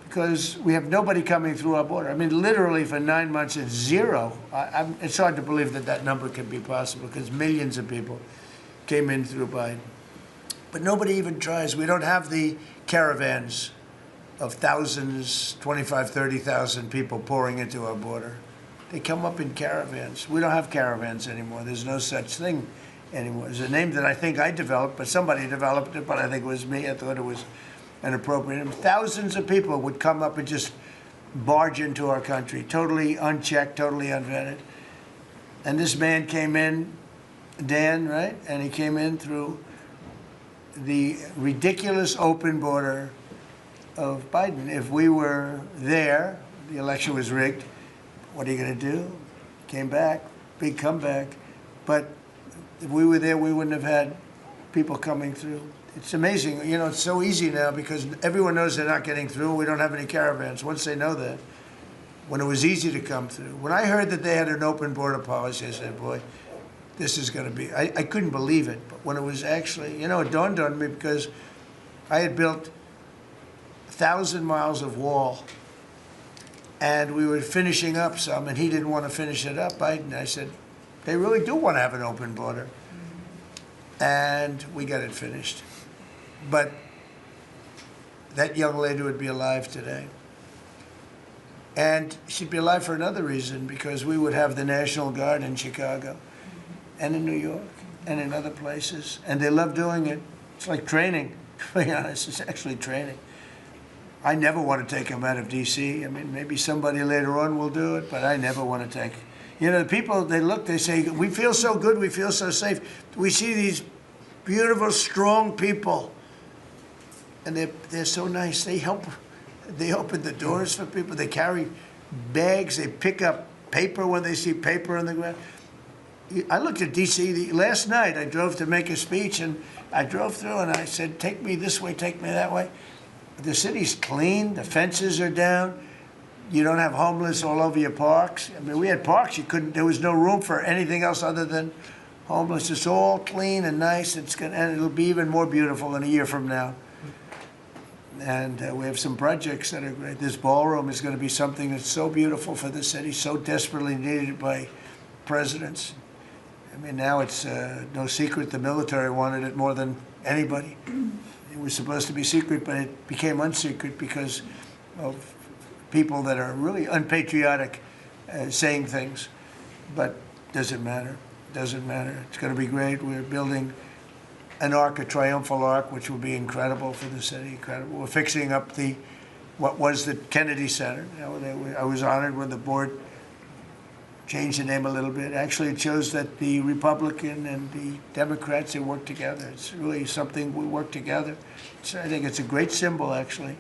because we have nobody coming through our border. I mean, literally for 9 months, it's zero. It's hard to believe that number can be possible because millions of people came in through Biden. But nobody even tries. We don't have the caravans of thousands, 25, 30,000 people pouring into our border. They come up in caravans. We don't have caravans anymore. There's no such thing anymore. It's a name that I think I developed, but somebody developed it, but I think it was me. I thought it was an appropriate name. Thousands of people would come up and just barge into our country, totally unchecked, totally unvetted. And this man came in, Dan, right? And he came in through the ridiculous open border of Biden. If we were there, the election was rigged. What are you going to do? Came back, big comeback. But if we were there, we wouldn't have had people coming through. It's amazing. It's so easy now because everyone knows they're not getting through. We don't have any caravans. Once they know that, when it was easy to come through. When I heard that they had an open border policy, I said, boy, this is going to be, I couldn't believe it. But when it was actually, it dawned on me because I had built 1,000 miles of wall and we were finishing up some and he didn't want to finish it up. I said, they really do want to have an open border. And we got it finished. But that young lady would be alive today. And she'd be alive for another reason, because we would have the National Guard in Chicago and in New York and in other places. And they love doing it. It's like training, to be honest. It's actually training. I never want to take them out of D.C. I mean, maybe somebody later on will do it, but I never want to take. The people, they say, we feel so good, we feel so safe. We see these beautiful, strong people, and they're so nice. They help. They open the doors for people. They carry bags. They pick up paper when they see paper on the ground. I looked at D.C. last night. I drove to make a speech, and I drove through, and I said, take me this way, take me that way. The city's clean. The fences are down. You don't have homeless all over your parks. I mean, we had parks. There was no room for anything else other than homeless. It's all clean and nice. And it'll be even more beautiful in a year from now. And we have some projects that are great. This ballroom is going to be something that's so beautiful for the city, so desperately needed by presidents. I mean, now it's no secret the military wanted it more than anybody. It was supposed to be secret, but it became unsecret because of people that are really unpatriotic saying things. But doesn't matter. Doesn't matter. It's going to be great. We're building an arc, a triumphal arc, which will be incredible for the city. Incredible. We're fixing up what was the Kennedy Center. I was honored when the board changed the name a little bit. Actually, it shows that the Republican and the Democrats, they work together. It's really something we work together. I think it's a great symbol, actually.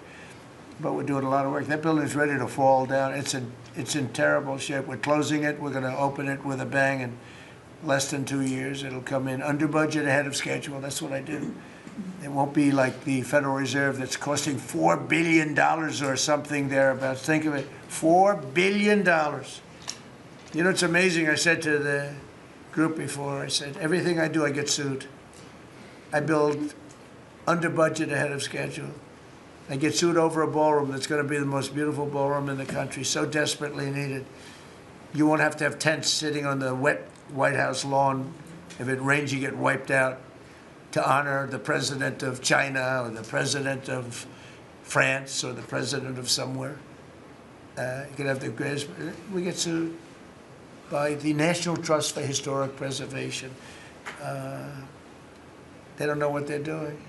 But we're doing a lot of work. That building is ready to fall down. It's in terrible shape. We're closing it. We're going to open it with a bang, and less than 2 years. It'll come in under budget, ahead of schedule. That's what I do. It won't be like the Federal Reserve that's costing $4 billion or something thereabouts. Think of it, $4 billion. You know, it's amazing. I said to the group before, I said, everything I do, I get sued. I build under budget, ahead of schedule. I get sued over a ballroom that's going to be the most beautiful ballroom in the country, so desperately needed. You won't have to have tents sitting on the wet White House lawn. If it rains, you get wiped out, to honor the president of China or the president of France or the president of somewhere. You can have the greatest. We get sued by the National Trust for Historic Preservation. They don't know what they're doing.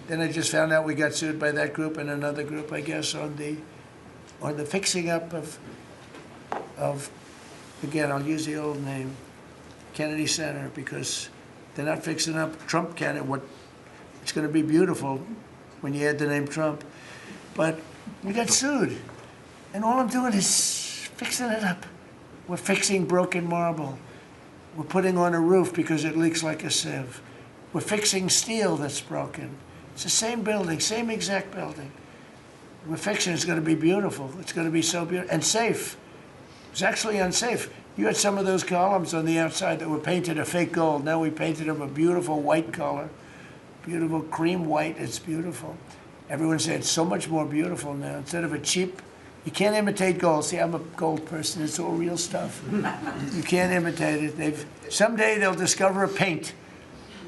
Then I just found out we got sued by that group and another group, I guess, on the fixing up of again, I'll use the old name, Kennedy Center, because they're not fixing up Trump Kennedy. It's going to be beautiful when you add the name Trump. But we got sued. And all I'm doing is fixing it up. We're fixing broken marble. We're putting on a roof because it leaks like a sieve. We're fixing steel that's broken. It's the same building, same exact building. We're fixing it's going to be beautiful. It's going to be so beautiful and safe. It's actually unsafe. You had some of those columns on the outside that were painted a fake gold. Now we painted them a beautiful white color, beautiful cream white. It's beautiful. Everyone said it's so much more beautiful now. Instead of a cheap, you can't imitate gold. See, I'm a gold person. It's all real stuff. You can't imitate it. Someday they'll discover a paint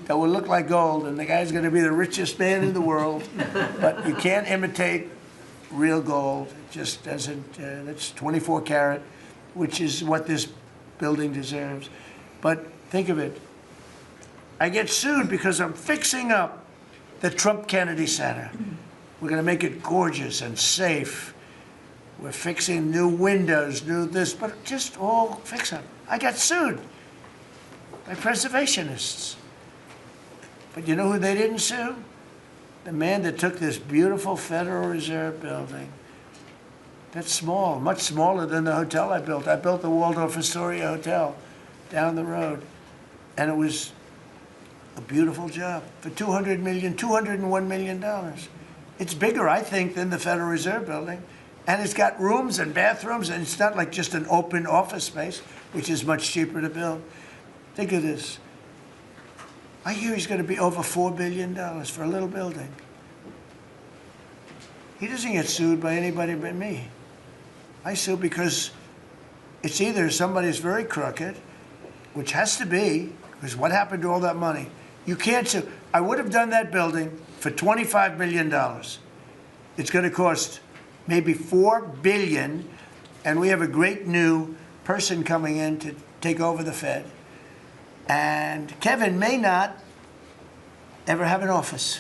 that will look like gold, and the guy's going to be the richest man in the world. But you can't imitate real gold. It just doesn't. That's 24 karat, which is what this building deserves. But think of it. I get sued because I'm fixing up the Trump Kennedy Center. We're going to make it gorgeous and safe. We're fixing new windows, new this, but just all fix up. I got sued by preservationists. But you know who they didn't sue? The man that took this beautiful Federal Reserve building. That's small, much smaller than the hotel I built. I built the Waldorf Astoria Hotel down the road. And it was a beautiful job for $201 million. It's bigger, I think, than the Federal Reserve building. And it's got rooms and bathrooms, and it's not like just an open office space, which is much cheaper to build. Think of this. I hear he's going to be over $4 billion for a little building. He doesn't get sued by anybody but me. I sue because it's either somebody's very crooked, which has to be, because what happened to all that money? You can't sue. I would have done that building for $25 million. It's going to cost maybe $4 billion, and we have a great new person coming in to take over the Fed. And Kevin may not ever have an office,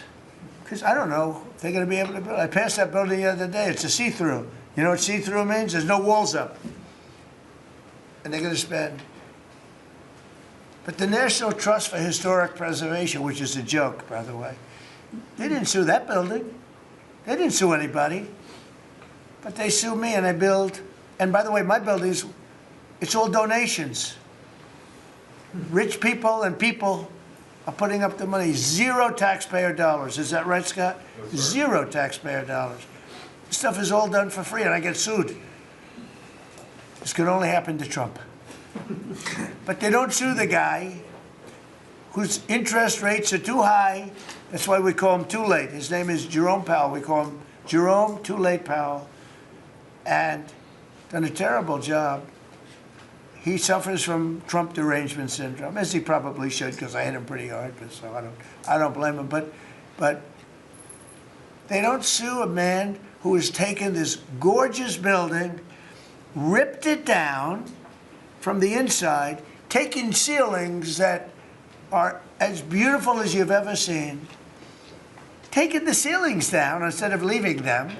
because I don't know if they're going to be able to build. I passed that building the other day. It's a see-through. You know what see-through means? There's no walls up. And they're going to spend. But the National Trust for Historic Preservation, which is a joke, by the way, they didn't sue that building. They didn't sue anybody. But they sue me, and I build. And by the way, my buildings, it's all donations. Rich people and people are putting up the money. Zero taxpayer dollars. Is that right, Scott? Yes, zero taxpayer dollars. This stuff is all done for free, and I get sued. This could only happen to Trump. But they don't sue the guy whose interest rates are too high. That's why we call him Too Late. His name is Jerome Powell. We call him Jerome Too Late Powell. And done a terrible job. He suffers from Trump derangement syndrome, as he probably should, because I hit him pretty hard. But so I don't blame him. But they don't sue a man who has taken this gorgeous building, ripped it down from the inside, taken ceilings that are as beautiful as you've ever seen, taken the ceilings down instead of leaving them,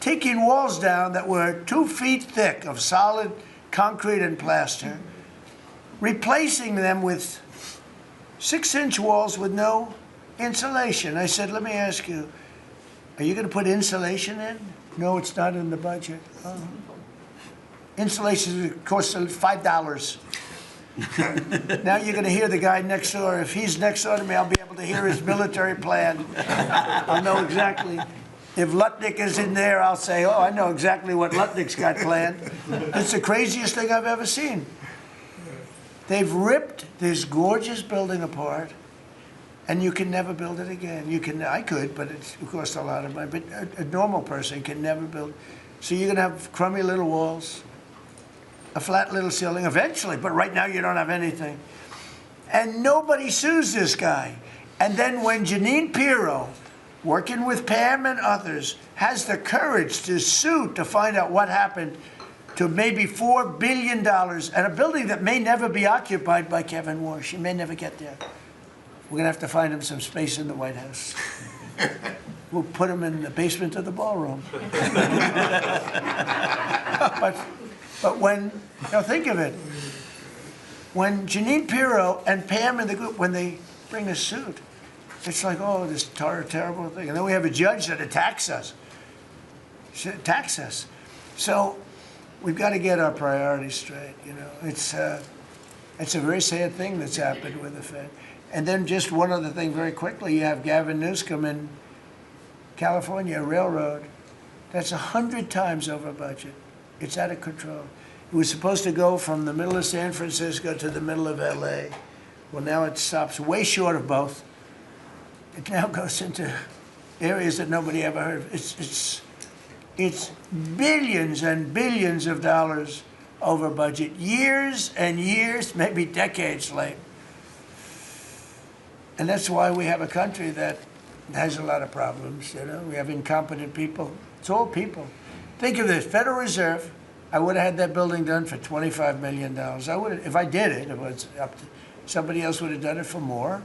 taking walls down that were 2 feet thick of solid concrete and plaster, replacing them with 6-inch walls with no insulation. I said, let me ask you, are you going to put insulation in? No, it's not in the budget. Oh. Insulation costs $5. Now you're going to hear the guy next door. If he's next door to me, I'll be able to hear his military plan. I'll know exactly. If Lutnick is in there, I'll say, oh, I know exactly what Lutnick's got planned. It's the craziest thing I've ever seen. They've ripped this gorgeous building apart, and you can never build it again. You can, I could, but it costs a lot of money. But a normal person can never build. So you're going to have crummy little walls, a flat little ceiling eventually, but right now you don't have anything. And nobody sues this guy. And then when Jeanine Pirro, working with Pam and others, has the courage to sue to find out what happened to maybe $4 billion and a building that may never be occupied by Kevin Warsh. He may never get there. We're going to have to find him some space in the White House. We'll put him in the basement of the ballroom. But when, now think of it, when Jeanine Pirro and Pam and the group, when they bring a suit, it's like, oh, this terrible thing. And then we have a judge that attacks us. So we've got to get our priorities straight, you know. It's a very sad thing that's happened with the Fed. And then just one other thing very quickly, you have Gavin Newsom in California Railroad. That's 100 times over budget. It's out of control. It was supposed to go from the middle of San Francisco to the middle of LA. Well, now it stops way short of both. It now goes into areas that nobody ever heard of. It's billions and billions of dollars over budget, years and years, maybe decades late. And that's why we have a country that has a lot of problems, you know. We have incompetent people. It's all people. Think of this, Federal Reserve, I would have had that building done for $25 million. I would have, if I did it, it was up to, somebody else would have done it for more.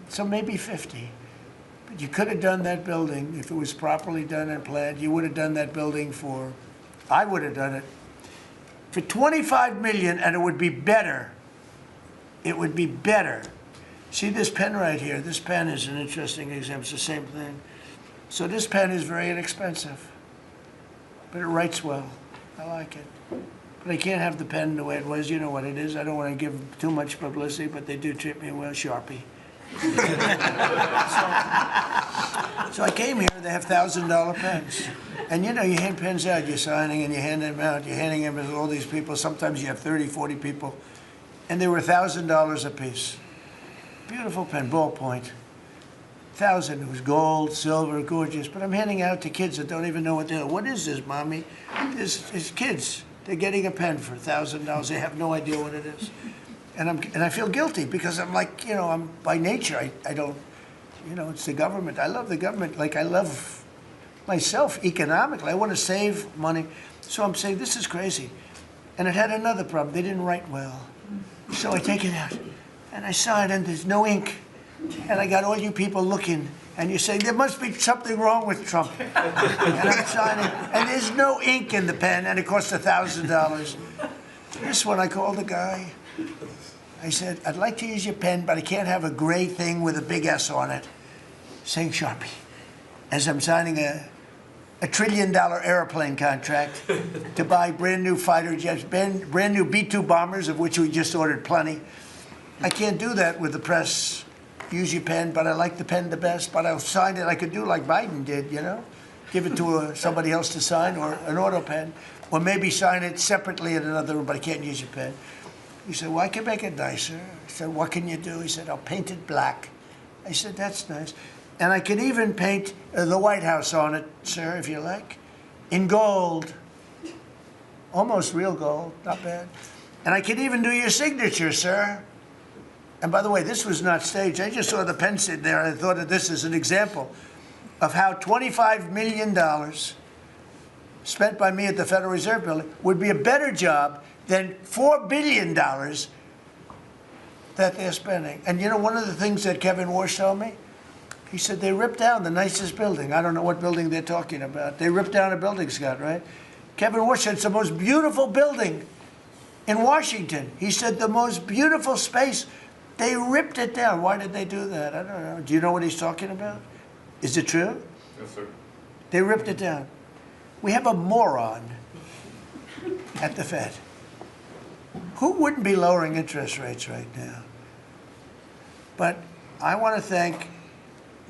So maybe 50. But you could have done that building, if it was properly done and planned, you would have done that building for, I would have done it, for $25 million, and it would be better. It would be better. See this pen right here? This pen is an interesting example. It's the same thing. So this pen is very inexpensive, but it writes well. I like it. But I can't have the pen the way it was. You know what it is. I don't want to give too much publicity, but they do treat me well, Sharpie. So I came here, they have $1,000 pens. And you know, you hand pens out, you're signing and you hand them out, you're handing them to all these people. Sometimes you have 30, 40 people. And they were $1,000 a piece. Beautiful pen, ballpoint. 1,000, it was gold, silver, gorgeous. But I'm handing out to kids that don't even know what they're doing. What is this, Mommy? It's kids. They're getting a pen for $1,000. They have no idea what it is. And I feel guilty because I'm like, you know, I'm by nature, I don't, you know, it's the government. I love the government like I love myself economically. I want to save money. So I'm saying, this is crazy. And it had another problem. They didn't write well. So I take it out and I saw it and there's no ink. And I got all you people looking and you're saying, there must be something wrong with Trump. And I'm signing and there's no ink in the pen and it costs $1,000. This one I called the guy. I said, I'd like to use your pen, but I can't have a gray thing with a big S on it, saying Sharpie, as I'm signing a $1 trillion airplane contract to buy brand new fighter jets, brand new B-2 bombers, of which we just ordered plenty. I can't do that with the press. Use your pen, but I like the pen the best, but I'll sign it. I could do like Biden did, you know, give it to somebody else to sign or an auto pen, or maybe sign it separately in another room, but I can't use your pen. He said, well, I can make it nicer. I said, what can you do? He said, I'll paint it black. I said, that's nice. And I can even paint the White House on it, sir, if you like, in gold. Almost real gold, not bad. And I can even do your signature, sir. And by the way, this was not staged. I just saw the pen sit there, and I thought of this as an example of how $25 million spent by me at the Federal Reserve Building would be a better job than $4 billion that they're spending. And you know, one of the things that Kevin Warsh told me, he said they ripped down the nicest building. I don't know what building they're talking about. They ripped down a building, Scott, right? Kevin Warsh said it's the most beautiful building in Washington. He said the most beautiful space. They ripped it down. Why did they do that? I don't know. Do you know what he's talking about? Is it true? Yes, sir. They ripped it down. We have a moron at the Fed. Who wouldn't be lowering interest rates right now? But I want to thank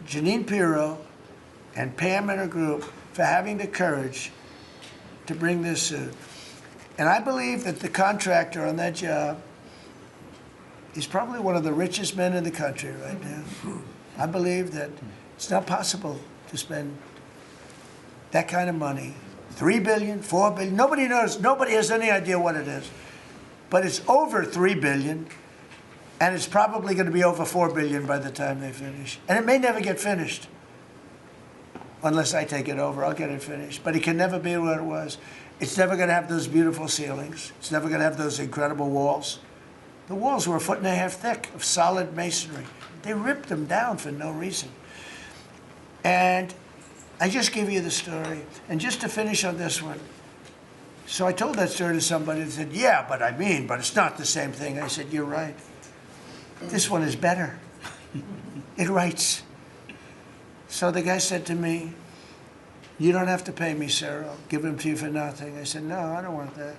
Janine Pirro and Pam and her group for having the courage to bring this suit. And I believe that the contractor on that job is probably one of the richest men in the country right now. I believe that it's not possible to spend that kind of money. 3 billion, 4 billion, nobody knows, nobody has any idea what it is. But it's over 3 billion, and it's probably going to be over 4 billion by the time they finish. And it may never get finished. Unless I take it over, I'll get it finished. But it can never be what it was. It's never going to have those beautiful ceilings. It's never going to have those incredible walls. The walls were 1.5 feet thick of solid masonry. They ripped them down for no reason. And I just give you the story. And just to finish on this one, so I told that story to somebody and said, yeah, but it's not the same thing. I said, you're right. This one is better. It writes. So the guy said to me, you don't have to pay me, sir. I'll give them to you for nothing. I said, no, I don't want that.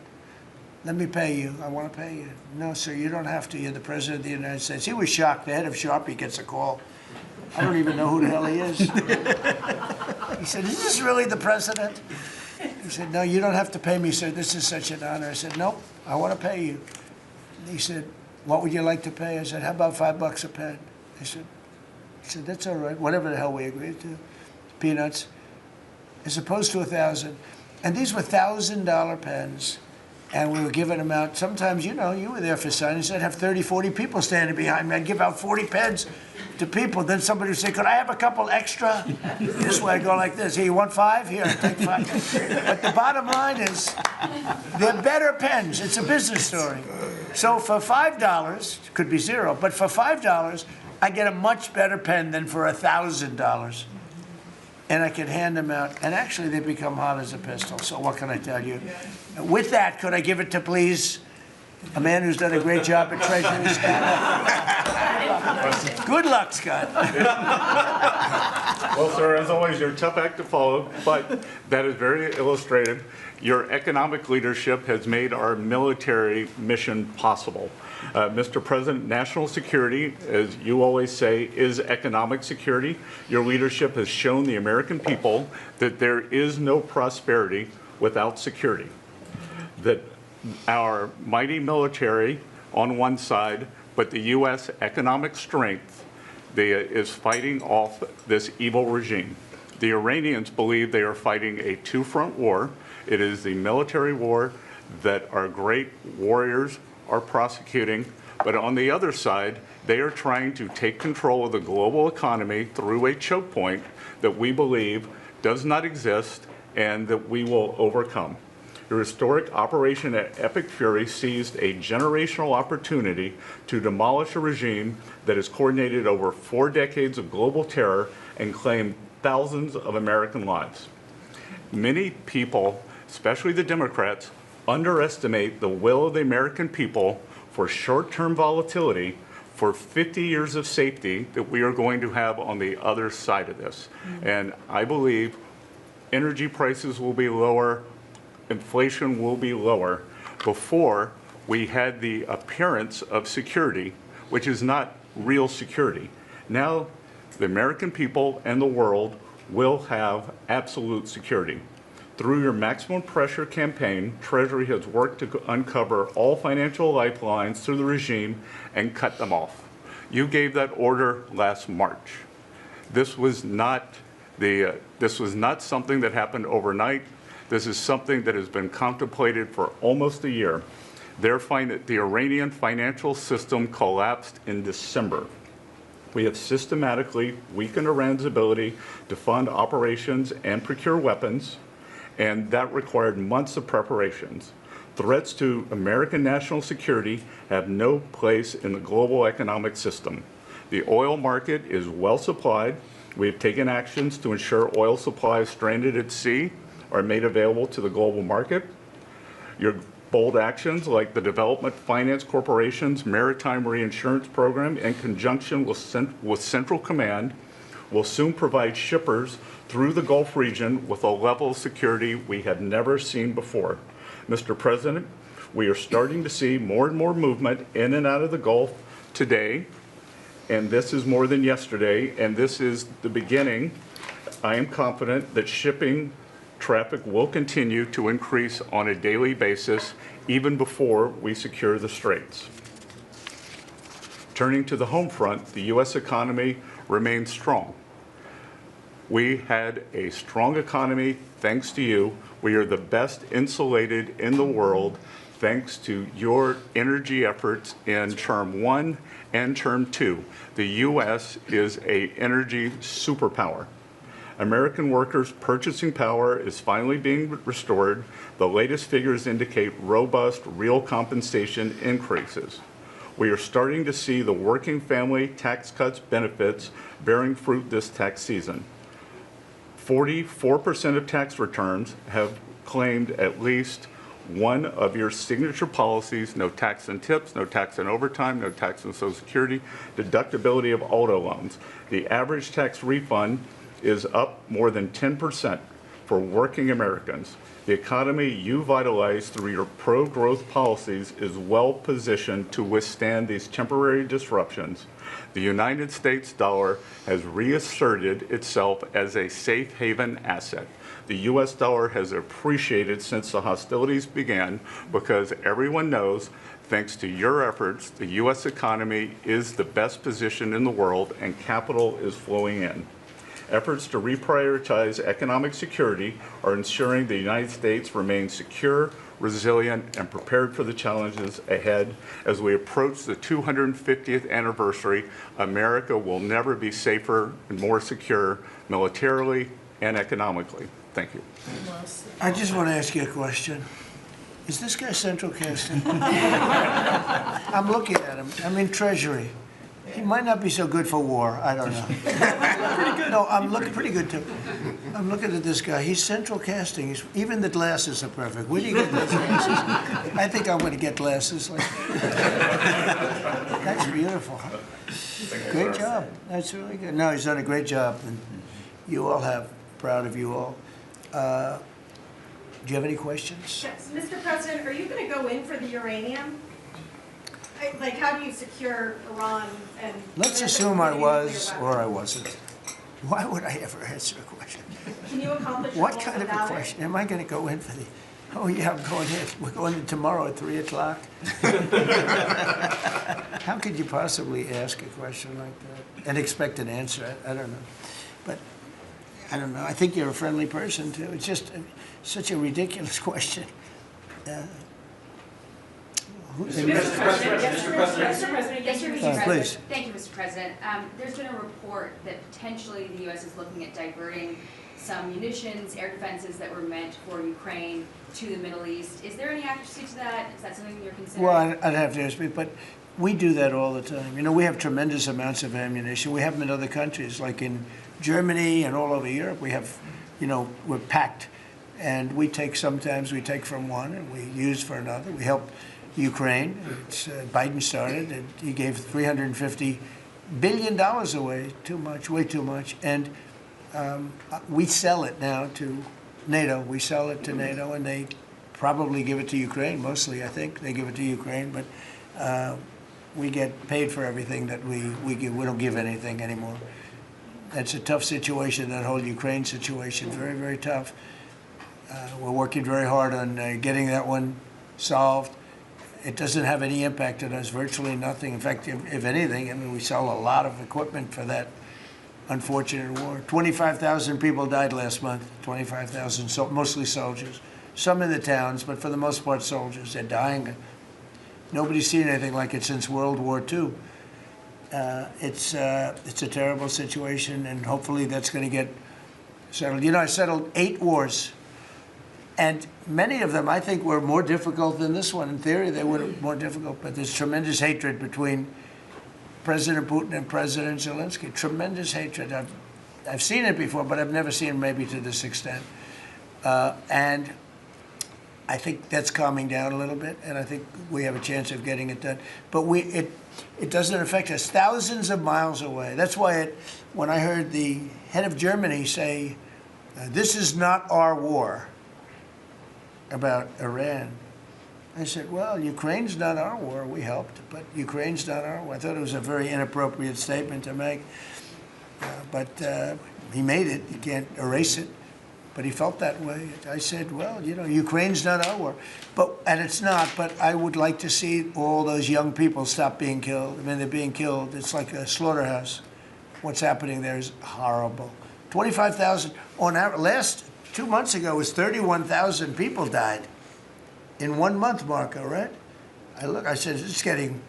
Let me pay you. I want to pay you. No, sir, you don't have to. You're the President of the United States. He was shocked. The head of Sharpie gets a call. I don't even know who the hell he is. He said, is this really the President? He said, no, you don't have to pay me, sir. This is such an honor. I said, nope, I want to pay you. He said, what would you like to pay? I said, how about $5 a pen? He said, that's all right, whatever the hell we agreed to. Peanuts. As opposed to 1,000. And these were $1,000 pens. And we were giving them out. Sometimes, you know, you were there for signings. I'd have 30, 40 people standing behind me. I'd give out 40 pens to people. Then somebody would say, could I have a couple extra? This way, I'd go like this. Here, you want 5? Here, take 5. But the bottom line is, they're better pens. It's a business story. So for $5, could be 0, but for $5, I get a much better pen than for $1,000. And I can hand them out. And actually, they become hot as a pistol. So what can I tell you? With that, could I give it to, please, a man who's done a great job at Treasury, Scott? Good luck, Scott. Well, sir, as always, you're a tough act to follow, but that is very illustrative. Your economic leadership has made our military mission possible. Mr. President, national security, as you always say, is economic security. Your leadership has shown the American people that there is no prosperity without security. That our mighty military on one side, but the U.S. economic strength is fighting off this evil regime. The Iranians believe they are fighting a two-front war. It is the military war that our great warriors are prosecuting, but on the other side, they are trying to take control of the global economy through a choke point that we believe does not exist and that we will overcome. Your historic operation at Epic Fury seized a generational opportunity to demolish a regime that has coordinated over 4 decades of global terror and claimed thousands of American lives. Many people, especially the Democrats, underestimate the will of the American people for short-term volatility for 50 years of safety that we are going to have on the other side of this. And I believe energy prices will be lower, inflation will be lower before we had the appearance of security, which is not real security. Now, the American people and the world will have absolute security. Through your maximum pressure campaign, Treasury has worked to uncover all financial lifelines through the regime and cut them off. You gave that order last March. This was not something that happened overnight. This is something that has been contemplated for almost a year. The Iranian financial system collapsed in December. We have systematically weakened Iran's ability to fund operations and procure weapons, and that required months of preparations. Threats to American national security have no place in the global economic system. The oil market is well supplied. We have taken actions to ensure oil supplies stranded at sea are made available to the global market. Your bold actions like the Development Finance Corporation's Maritime Reinsurance Program in conjunction with Central Command will soon provide shippers through the Gulf region with a level of security we had never seen before. Mr. President, We are starting to see more and more movement in and out of the Gulf today, and this is more than yesterday, and this is the beginning. I am confident that shipping traffic will continue to increase on a daily basis, even before we secure the straits. Turning to the home front, the U.S. economy remains strong. We had a strong economy thanks to you. We are the best insulated in the world thanks to your energy efforts in term 1 and term 2. The U.S. is an energy superpower. American workers' purchasing power is finally being restored. The latest figures indicate robust real compensation increases. We are starting to see the working family tax cuts benefits bearing fruit this tax season. 44% of tax returns have claimed at least one of your signature policies: no tax on tips, no tax on overtime, no tax on Social Security, deductibility of auto loans. The average tax refund is up more than 10% for working Americans. The economy you vitalized through your pro-growth policies is well positioned to withstand these temporary disruptions. The United States dollar has reasserted itself as a safe haven asset. The U.S. dollar has appreciated since the hostilities began because everyone knows, thanks to your efforts, the U.S. economy is the best position in the world and capital is flowing in. Efforts to reprioritize economic security are ensuring the United States remains secure, resilient, and prepared for the challenges ahead. As we approach the 250th anniversary, America will never be safer and more secure militarily and economically. Thank you. I just want to ask you a question. Is this guy central casting? I'm looking at him. I'm in Treasury. He might not be so good for war. I don't know. Pretty good. No, I'm looking pretty good too. I'm looking at this guy. He's central casting. Even the glasses are perfect. Where do you get those glasses? I think I'm going to get glasses. That's beautiful. Great job. That's really good. No, he's done a great job, and you all have. Proud of you all. Do you have any questions? Yes, Mr. President, are you going to go in for the uranium? Like, how do you secure Iran and... Let's assume I was or I wasn't. Why would I ever answer a question? Can you accomplish your What goals kind of a without it? question? Am I going to go in for the... Oh, yeah, I'm going in. We're going in tomorrow at 3 o'clock. How could you possibly ask a question like that and expect an answer? I don't know. But I don't know. I think you're a friendly person, too. It's just such a ridiculous question. Mr. President, yes, Mr. President. Please. Thank you, Mr. President. There's been a report that potentially the U.S. is looking at diverting some munitions, air defenses that were meant for Ukraine to the Middle East. Is there any accuracy to that? Is that something you're considering? Well, I'd have to ask me, but we do that all the time. You know, we have tremendous amounts of ammunition. We have them in other countries, like in Germany and all over Europe. We have, you know, we're packed. And sometimes we take from one and we use for another. We help Ukraine. Biden started, and he gave $350 billion away, too much, way too much. And we sell it now to NATO. We sell it to NATO, and they probably give it to Ukraine, mostly, I think. They give it to Ukraine, but we get paid for everything that we give. We don't give anything anymore. That's a tough situation, that whole Ukraine situation, very, very tough. We're working very hard on getting that one solved. It doesn't have any impact on us, virtually nothing. In fact, if anything, I mean, we sell a lot of equipment for that unfortunate war. 25,000 people died last month, 25,000, so mostly soldiers. Some in the towns, but for the most part, soldiers. They're dying. Nobody's seen anything like it since World War II. It's a terrible situation, and hopefully that's going to get settled. You know, I settled 8 wars. And many of them, I think, were more difficult than this one. In theory, they were more difficult, but there's tremendous hatred between President Putin and President Zelensky. Tremendous hatred. I've seen it before, but I've never seen it maybe to this extent. And I think that's calming down a little bit, and I think we have a chance of getting it done. But it doesn't affect us. Thousands of miles away. That's why when I heard the head of Germany say, this is not our war, about Iran, I said, well, Ukraine's not our war. We helped, but Ukraine's not our war. I thought it was a very inappropriate statement to make. But he made it. You can't erase it. But he felt that way. I said, well, you know, Ukraine's not our war. And it's not, but I would like to see all those young people stop being killed. I mean, they're being killed. It's like a slaughterhouse. What's happening there is horrible. 25,000 on average. 2 months ago, it was 31,000 people died in 1 month, Marco, right? I said, it's getting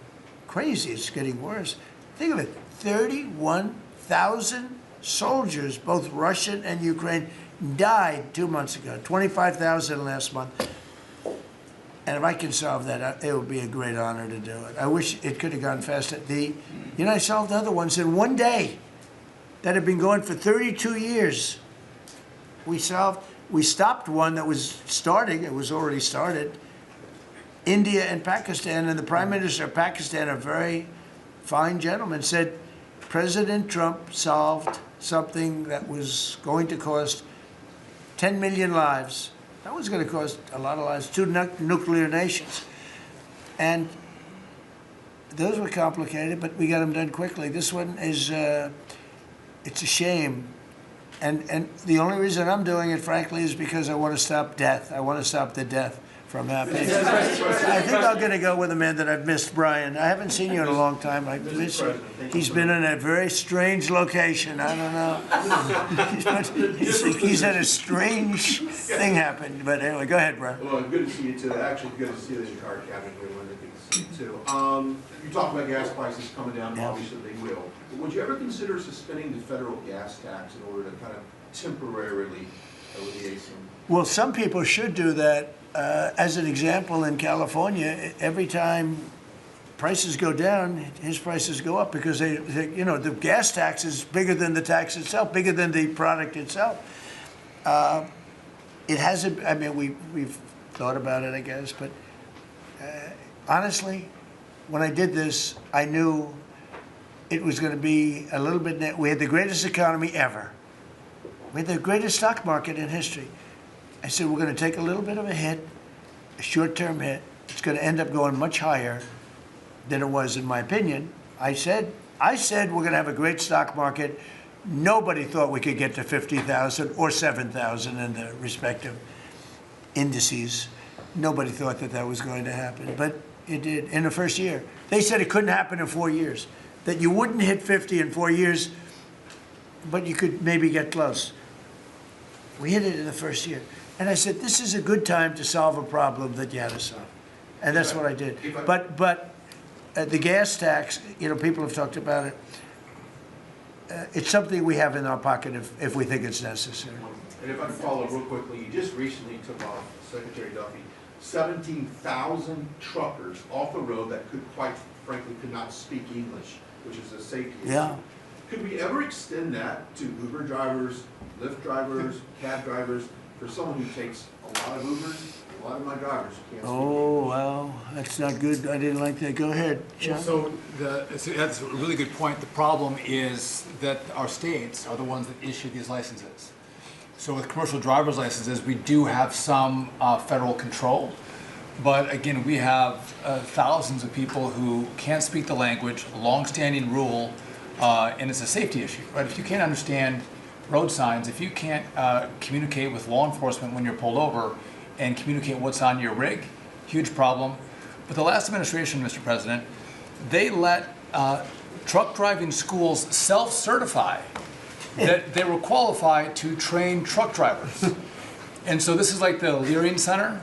crazy. It's getting worse. Think of it, 31,000 soldiers, both Russian and Ukraine, died 2 months ago, 25,000 last month. And if I can solve that, it would be a great honor to do it. I wish it could have gone faster. I solved other ones in 1 day that have been going for 32 years. We stopped one that was starting, it was already started, India and Pakistan, and the Prime Minister of Pakistan, a very fine gentleman, said President Trump solved something that was going to cost 10 million lives. That was going to cost a lot of lives, 2 nuclear nations. And those were complicated, but we got them done quickly. This one is, it's a shame. And the only reason I'm doing it, frankly, is because I want to stop death. I want to stop the death from happening. I think I'm going to go with a man that I've missed, Brian. I haven't seen you in a long time. I miss you. He's been in a very strange location. I don't know. He's had a strange thing happen. But anyway, go ahead, Brian. Well, good to see you too. Actually, good to see the entire cabinet here. Linda, good to see you too. You talked about gas prices coming down. Yeah. Obviously, they will. But would you ever consider suspending the federal gas tax in order to kind of temporarily alleviate some? Well, some people should do that. As an example, in California, every time prices go down, his prices go up because the gas tax is bigger than the tax itself, bigger than the product itself. It hasn't. I mean, we've thought about it, I guess, but honestly, when I did this, I knew it was going to be a little bit. We had the greatest economy ever. We had the greatest stock market in history. I said, we're going to take a little bit of a hit, a short-term hit. It's going to end up going much higher than it was, in my opinion. I said we're going to have a great stock market. Nobody thought we could get to 50,000 or 7,000 in the respective indices. Nobody thought that was going to happen, but it did in the first year. They said it couldn't happen in 4 years, that you wouldn't hit 50 in 4 years, but you could maybe get close. We hit it in the first year. And I said, this is a good time to solve a problem that you had to solve. And that's what I did. But the gas tax, people have talked about it. It's something we have in our pocket if we think it's necessary. And if I can follow real quickly, you just recently took off, Secretary Duffy, 17,000 truckers off the road that quite frankly, could not speak English, which is a safety issue. Yeah. Could we ever extend that to Uber drivers, Lyft drivers, cab drivers, for someone who takes a lot of Ubers? A lot of my drivers can't speak Oh, wow, that's not good. I didn't like that. Go ahead, John. So that's a really good point. The problem is that our states are the ones that issue these licenses. So with commercial driver's licenses, we do have some federal control. But again, we have thousands of people who can't speak the language, long-standing rule, and it's a safety issue, right? If you can't understand road signs, if you can't communicate with law enforcement when you're pulled over and communicate what's on your rig, huge problem. But the last administration, Mr. President, they let truck driving schools self-certify that they were qualified to train truck drivers. And so this is like the Leering Center.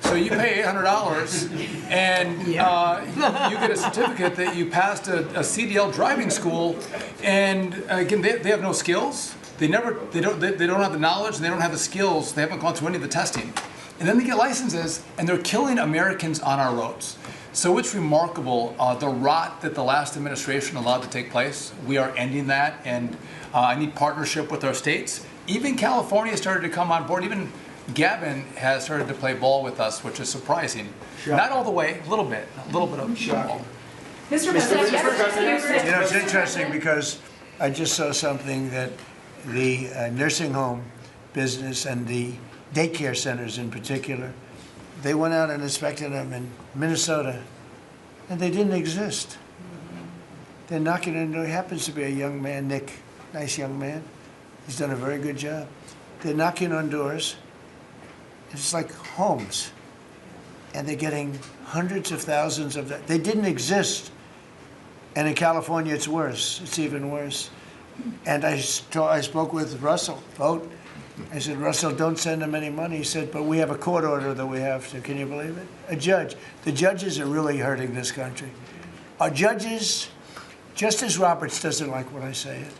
So you pay $800 and you get a certificate that you passed a CDL driving school, and again, they have no skills. They don't have the knowledge, and they don't have the skills. They haven't gone through any of the testing. And then they get licenses, and they're killing Americans on our roads. So it's remarkable, the rot that the last administration allowed to take place. We are ending that, and I need partnership with our states. Even California started to come on board. Even Gavin has started to play ball with us, which is surprising. Shocking. Not all the way, a little bit of ball. Mr. President, it's interesting because I just saw something that the nursing home business and the daycare centers in particular, they went out and inspected them in Minnesota, and they didn't exist. They're knocking on, there happens to be a young man, Nick, nice young man. He's done a very good job. They're knocking on doors. It's like homes. And they're getting hundreds of thousands of that. They didn't exist. And in California, it's worse. It's even worse. And I spoke with Russell Vogt. I said, Russell, don't send them any money. He said, but we have a court order that we have to. Can you believe it? A judge. The judges are really hurting this country. Our judges, Justice Roberts doesn't like when I say it,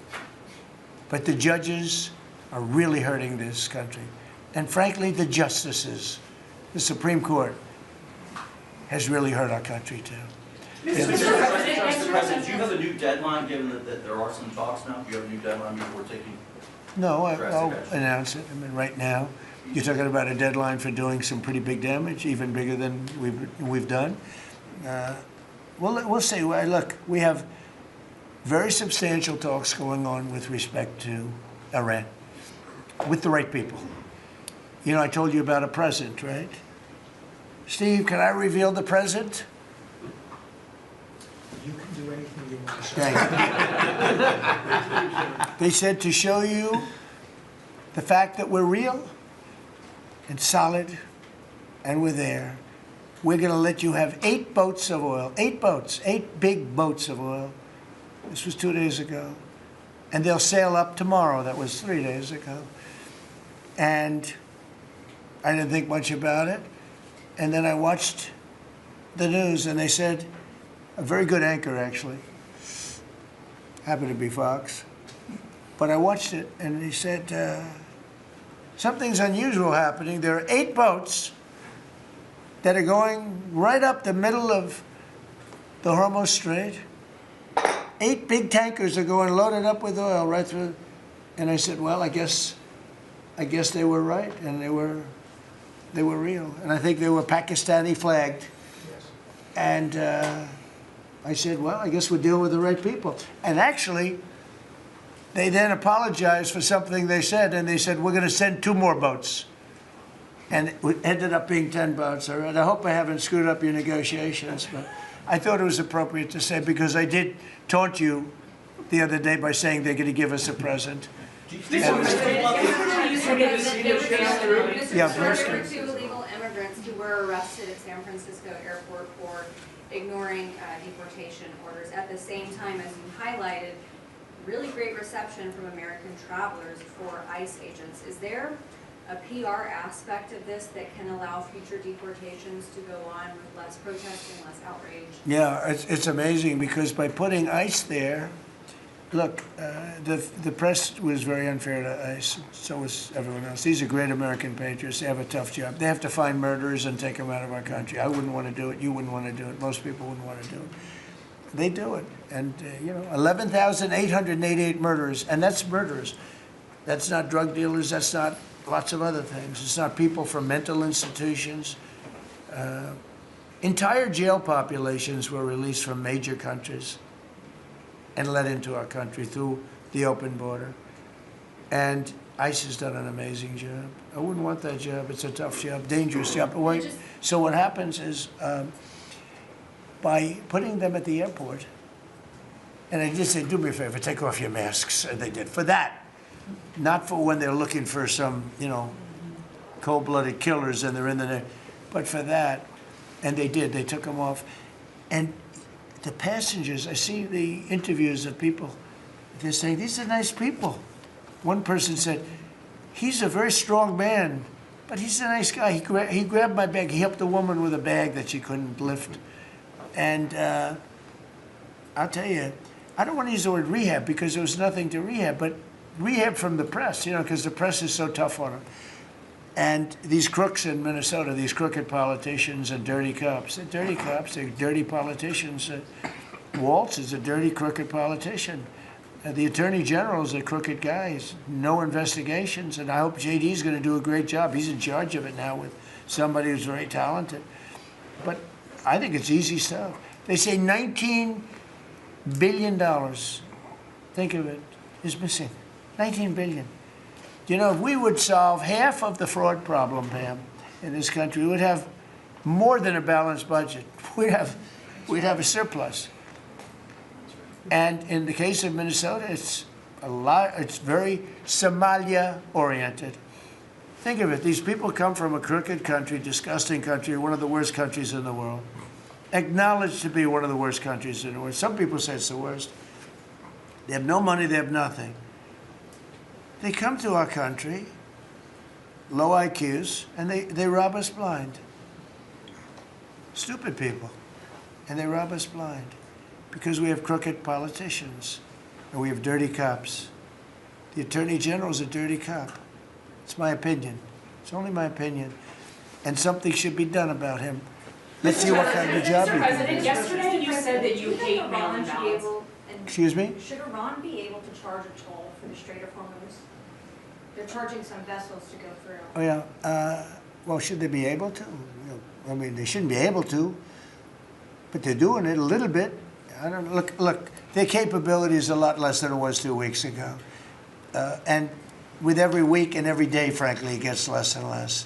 but the judges are really hurting this country. And frankly, the justices, the Supreme Court, has really hurt our country too. Mr. President, do you have a new deadline, given that there are some talks now? Do you have a new deadline before taking? No, I'll announce it. I mean, right now, you're talking about a deadline for doing some pretty big damage, even bigger than we've done. We'll see. Look, we have very substantial talks going on with respect to Iran, with the right people. You know, I told you about a present, right? Steve, can I reveal the present? You can do anything you want. Thank you. They said to show you the fact that we're real and solid and we're there, we're going to let you have 8 boats of oil, 8 boats, 8 big boats of oil. This was 2 days ago. And they'll sail up tomorrow. That was 3 days ago. And I didn't think much about it. And then I watched the news, and they said, a very good anchor, actually, happened to be Fox. But I watched it, and he said, something's unusual happening. There are 8 boats that are going right up the middle of the Hormuz Strait. 8 big tankers are going loaded up with oil right through. And I said, well, I guess they were right, and they were real. And I think they were Pakistani flagged. Yes. And I said, well, I guess we're dealing with the right people. And actually, they then apologized for something they said, and they said, we're going to send 2 more boats. And it ended up being 10 boats. All right. I hope I haven't screwed up your negotiations, but I thought it was appropriate to say, because I did taunt you the other day by saying they're going to give us a present. There were 2 illegal immigrants who were arrested at San Francisco airport for ignoring deportation orders. At the same time, as you highlighted, really great reception from American travelers for ICE agents. Is there a PR aspect of this that can allow future deportations to go on with less protesting, less outrage? Yeah, it's amazing, because by putting ICE there, look, the press was very unfair to ICE, so was everyone else. These are great American patriots. They have a tough job. They have to find murderers and take them out of our country. I wouldn't want to do it. You wouldn't want to do it. Most people wouldn't want to do it. They do it. And, 11,888 murderers, and that's murderers. That's not drug dealers. That's not lots of other things. It's not people from mental institutions. Entire jail populations were released from major countries and let into our country through the open border. And ICE has done an amazing job. I wouldn't want that job. It's a tough job, dangerous job. So what happens is, by putting them at the airport, and I did say, do me a favor, take off your masks, and they did. For that, not for when they're looking for some, cold-blooded killers and they're in the, but for that, and they did. They took them off. And the passengers, I see the interviews of people, they're saying, these are nice people. One person said, he's a very strong man, but he's a nice guy. He grabbed my bag. He helped a woman with a bag that she couldn't lift. And I'll tell you, I don't want to use the word rehab because there was nothing to rehab, but rehab from the press, because the press is so tough on them. And these crooks in Minnesota, these crooked politicians and dirty cops, they're dirty politicians. Waltz is a dirty, crooked politician. The Attorney General is a crooked guy. He's no investigations, and I hope JD's going to do a great job. He's in charge of it now with somebody who's very talented. But I think it's easy stuff. They say $19 billion, think of it, is missing. $19 billion. If we would solve half of the fraud problem, Pam, in this country, we would have more than a balanced budget. We'd have a surplus. And in the case of Minnesota, it's very Somalia-oriented. Think of it, these people come from a crooked country, disgusting country, one of the worst countries in the world, acknowledged to be one of the worst countries in the world. Some people say it's the worst. They have no money, they have nothing. They come to our country, low IQs, and they rob us blind. Stupid people. And they rob us blind because we have crooked politicians and we have dirty cops. The Attorney General's a dirty cop. It's my opinion. It's only my opinion. And something should be done about him. Let's see what kind of job he Mr. can President, do. yesterday you said that you hate mail-in ballots. Excuse me? Should Iran be able to charge a toll for the Strait of Hormuz? They're charging some vessels to go through. Oh, yeah. Well, should they be able to? I mean, they shouldn't be able to, but they're doing it a little bit. I don't know. Look, their capability is a lot less than it was 2 weeks ago. And with every week and every day, frankly, it gets less and less.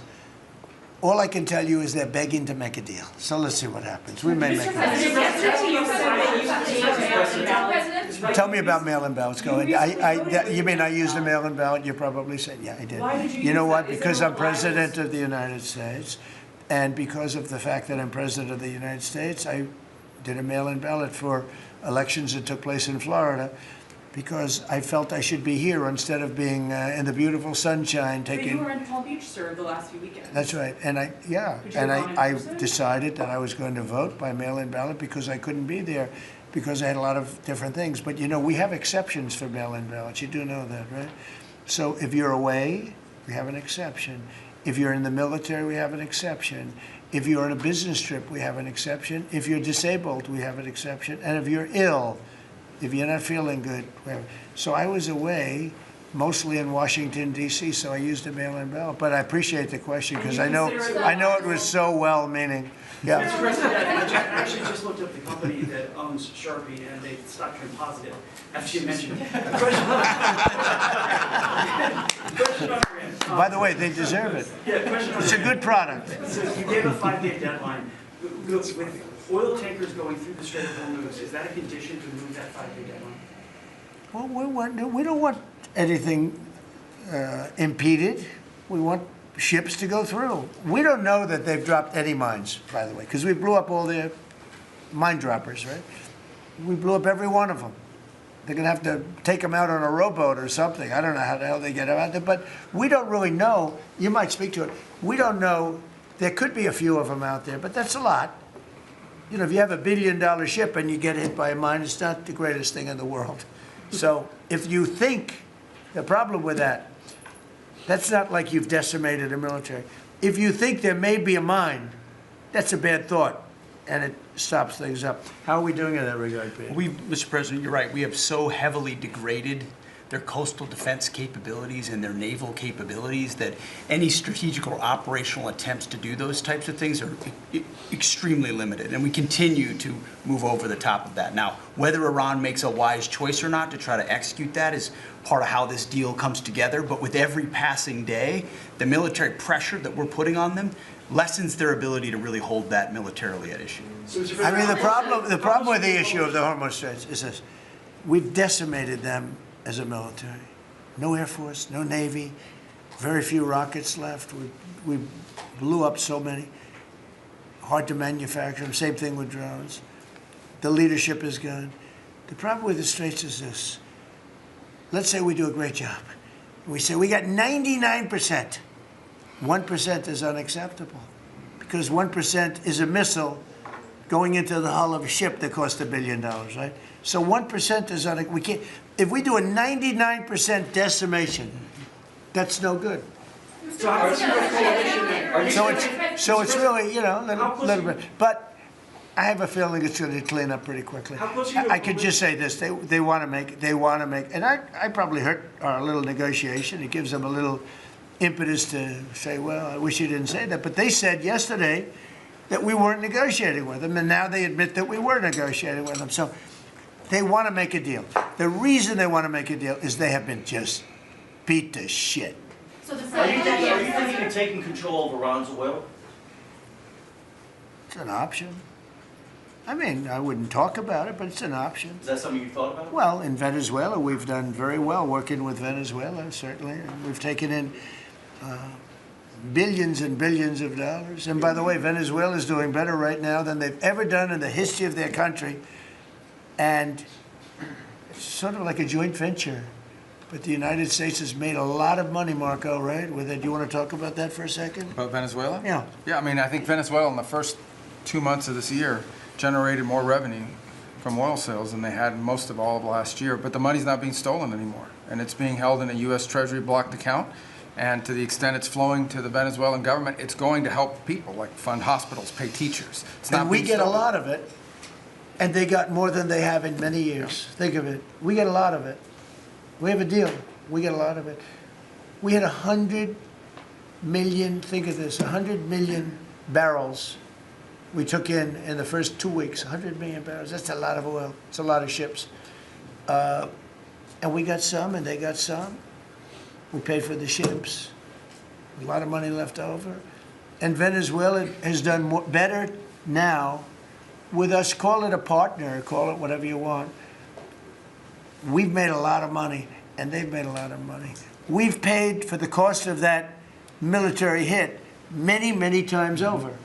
All I can tell you is they're begging to make a deal. So let's see what happens. We may make a deal. Tell me about mail-in ballots. Go ahead. You mean I used a mail-in ballot? You probably said, yeah, I did. Why did you You know use what? that? Is Because there I'm a president of the United States, and because of the fact that I'm president of the United States, I did a mail-in ballot for elections that took place in Florida, because I felt I should be here instead of being in the beautiful sunshine But you taking. were in Palm Beach, sir, the last few weekends. That's right, and Could you have gone in I person? decided that I was going to vote by mail-in ballot because I couldn't be there, because I had a lot of different things. But you know, we have exceptions for mail-in ballots. You do know that, right? So if you're away, we have an exception. If you're in the military, we have an exception. If you're on a business trip, we have an exception. If you're disabled, we have an exception. And if you're ill, if you're not feeling good, we have. So I was away, mostly in Washington, D.C., so I used a mail-in ballot. But I appreciate the question, because I know it was so well-meaning. Yeah. Mr. President, I actually just looked up the company that owns Sharpie, and they stock turned positive after you mentioned it. Question on your end. By the way, they deserve it. Yeah, question on It's a your good end. product. So you gave a 5-day deadline. With oil tankers going through the Strait of Hormuz, is that a condition to move that 5-day deadline? Well, we don't want anything impeded. We want ships to go through. We don't know that they've dropped any mines, by the way, because we blew up all their mine droppers, right? We blew up every one of them. They're going to have to take them out on a rowboat or something. I don't know how the hell they get them out there, but we don't really know. You might speak to it. We don't know. There could be a few of them out there, but that's a lot. You know, if you have $1 billion ship and you get hit by a mine, it's not the greatest thing in the world. So if you think, the problem with that, that's not like you've decimated a military. If you think there may be a mine, that's a bad thought, and it stops things up. How are we doing in that regard, Peter? Mr. President, you're right. We have so heavily degraded their coastal defense capabilities and their naval capabilities that any strategic or operational attempts to do those types of things are extremely limited. And we continue to move over the top of that. Now, whether Iran makes a wise choice or not to try to execute that is part of how this deal comes together. But with every passing day, the military pressure that we're putting on them lessens their ability to really hold that militarily at issue. I mean, the problem with the issue of the Hormuz Straits is this. We've decimated them as a military. No Air Force, no Navy, very few rockets left. We blew up so many. Hard to manufacture them. Same thing with drones. The leadership is gone. The problem with the Straits is this. Let's say we do a great job. We say we got 99%. 1% is unacceptable, because 1% is a missile going into the hull of a ship that cost $1 billion, right? So 1% is we can't. If we do a 99% decimation, that's no good. So how much So it's really, you know, a little bit. But I have a feeling it's going to clean up pretty quickly. I could just say this: they want to make, and I probably hurt our little negotiation. It gives them a little impetus to say, well, I wish you didn't say that. But they said yesterday that we weren't negotiating with them, and now they admit that we were negotiating with them. So they want to make a deal. The reason they want to make a deal is they have been just beat to shit. So the Are you president, thinking of taking control of Iran's oil? It's an option. I mean, I wouldn't talk about it, but it's an option. Is that something you thought about? Well, in Venezuela, we've done very well working with Venezuela, certainly. And we've taken in billions and billions of dollars. And by the way, Venezuela is doing better right now than they've ever done in the history of their country. And it's sort of like a joint venture. But the United States has made a lot of money, Marco, right? With it. Do you want to talk about that for a second? About Venezuela? Yeah. Yeah, I mean, I think Venezuela in the first 2 months of this year generated more revenue from oil sales than they had most of all of last year. But the money's not being stolen anymore. And it's being held in a U.S. Treasury blocked account. And to the extent it's flowing to the Venezuelan government, it's going to help people, like fund hospitals, pay teachers. It's not And we being get a stolen. lot of it. And they got more than they have in many years. Think of it. We get a lot of it. We have a deal. We get a lot of it. We had 100 million, think of this, 100 million barrels we took in the first 2 weeks. 100 million barrels. That's a lot of oil. It's a lot of ships. And we got some and they got some. We paid for the ships. A lot of money left over. And Venezuela has done better now with us. Call it a partner, call it whatever you want. We've made a lot of money, and they've made a lot of money. We've paid for the cost of that military hit many, many times over.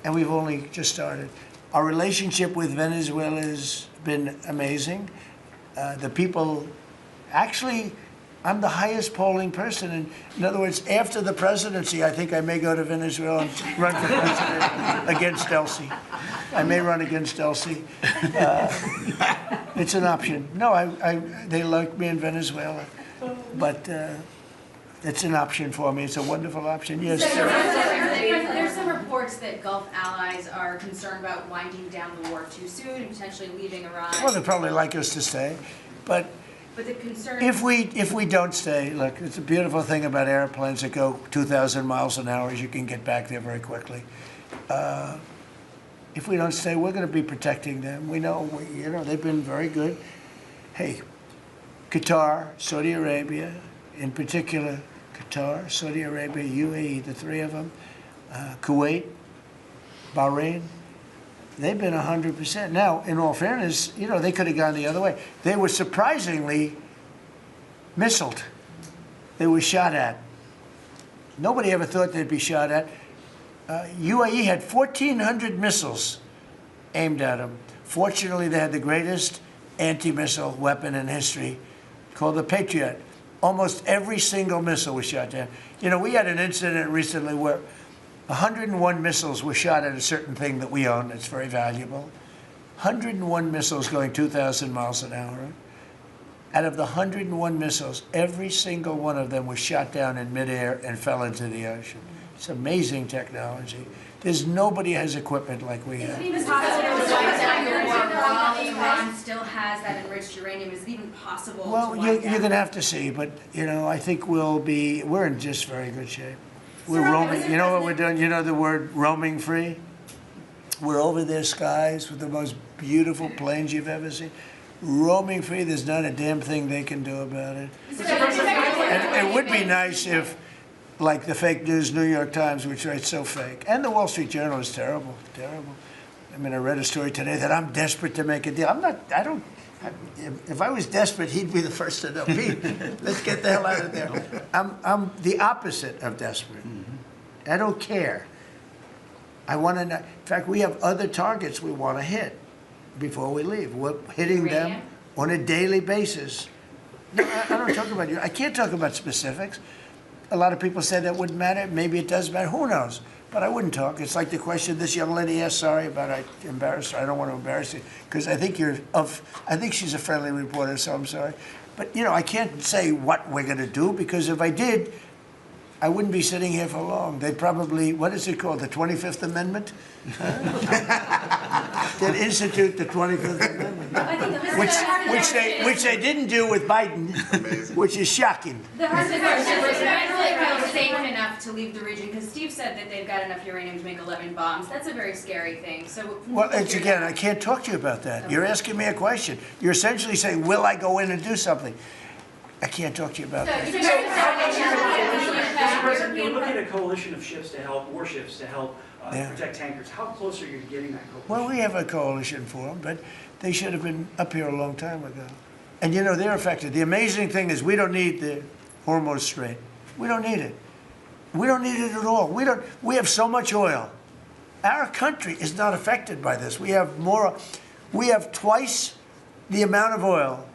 And we've only just started. Our relationship with Venezuela has been amazing. The people, actually, I'm the highest polling person. In other words, after the presidency, I think I may go to Venezuela and run for president against Elsie. I may run against Elsie. It's an option. No, they like me in Venezuela, but it's an option for me. It's a wonderful option. Yes. There's some reports that Gulf allies are concerned about winding down the war too soon and potentially leaving Iran. Well, they'd probably like us to stay, but the concern if we don't stay, look, it's a beautiful thing about airplanes that go 2,000 miles an hour is you can get back there very quickly. If we don't stay, we're going to be protecting them. We know, they've been very good. Hey, Qatar, Saudi Arabia, in particular, Qatar, Saudi Arabia, UAE, the three of them, Kuwait, Bahrain, they've been 100%. Now, in all fairness, they could have gone the other way. They were surprisingly missiled. They were shot at. Nobody ever thought they'd be shot at. UAE had 1,400 missiles aimed at them. Fortunately, they had the greatest anti-missile weapon in history called the Patriot. Almost every single missile was shot down. We had an incident recently where 101 missiles were shot at a certain thing that we own that's very valuable. 101 missiles going 2,000 miles an hour. Out of the 101 missiles, every single one of them was shot down in midair and fell into the ocean. It's amazing technology. There's nobody has equipment like we have. Is it even possible to wipe down the war while Iran still has that enriched uranium? Is it even possible to Well, wipe you're down? going to have to see, but, I think we're in just very good shape. We're roaming, you know what we're doing? You know the word roaming free? We're over their skies with the most beautiful planes you've ever seen. Roaming free, there's not a damn thing they can do about it. And it would be nice if, like the fake news New York Times, which writes so fake, and the Wall Street Journal is terrible, terrible. I mean, I read a story today that I'm desperate to make a deal. If I was desperate, he'd be the first to know. Pete, let's get the hell out of there. I'm the opposite of desperate. I don't care. I want to know. In fact, we have other targets we want to hit before we leave. We're hitting them on a daily basis. No, I don't talk about you. I can't talk about specifics. A lot of people say that wouldn't matter. Maybe it does matter. Who knows? But I wouldn't talk. It's like the question this young lady asked. Sorry about I embarrassed her. I don't want to embarrass you because I think she's a friendly reporter, so I'm sorry. But I can't say what we're going to do because if I did, I wouldn't be sitting here for long. They'd probably, what is it called, the 25th Amendment? They'd institute the 25th Amendment, which they didn't do with Biden, which is shocking. The hard question is Venezuela safe enough to leave the region? Because Steve said that they've got enough uranium to make 11 bombs. That's a very scary thing. So, well, it's again, I can't talk to you about that. Okay. You're asking me a question. You're essentially saying, will I go in and do something? I can't talk to you about that. Mr. President, you're European looking at a coalition of ships to help, warships to help Yeah. protect tankers. How close are you to getting that coalition? Well, we have a coalition for them, but they should have been up here a long time ago. And you know, they're affected. The amazing thing is we don't need the Hormuz Strait. We don't need it. We don't need it at all. We have so much oil. Our country is not affected by this. We have twice the amount of oil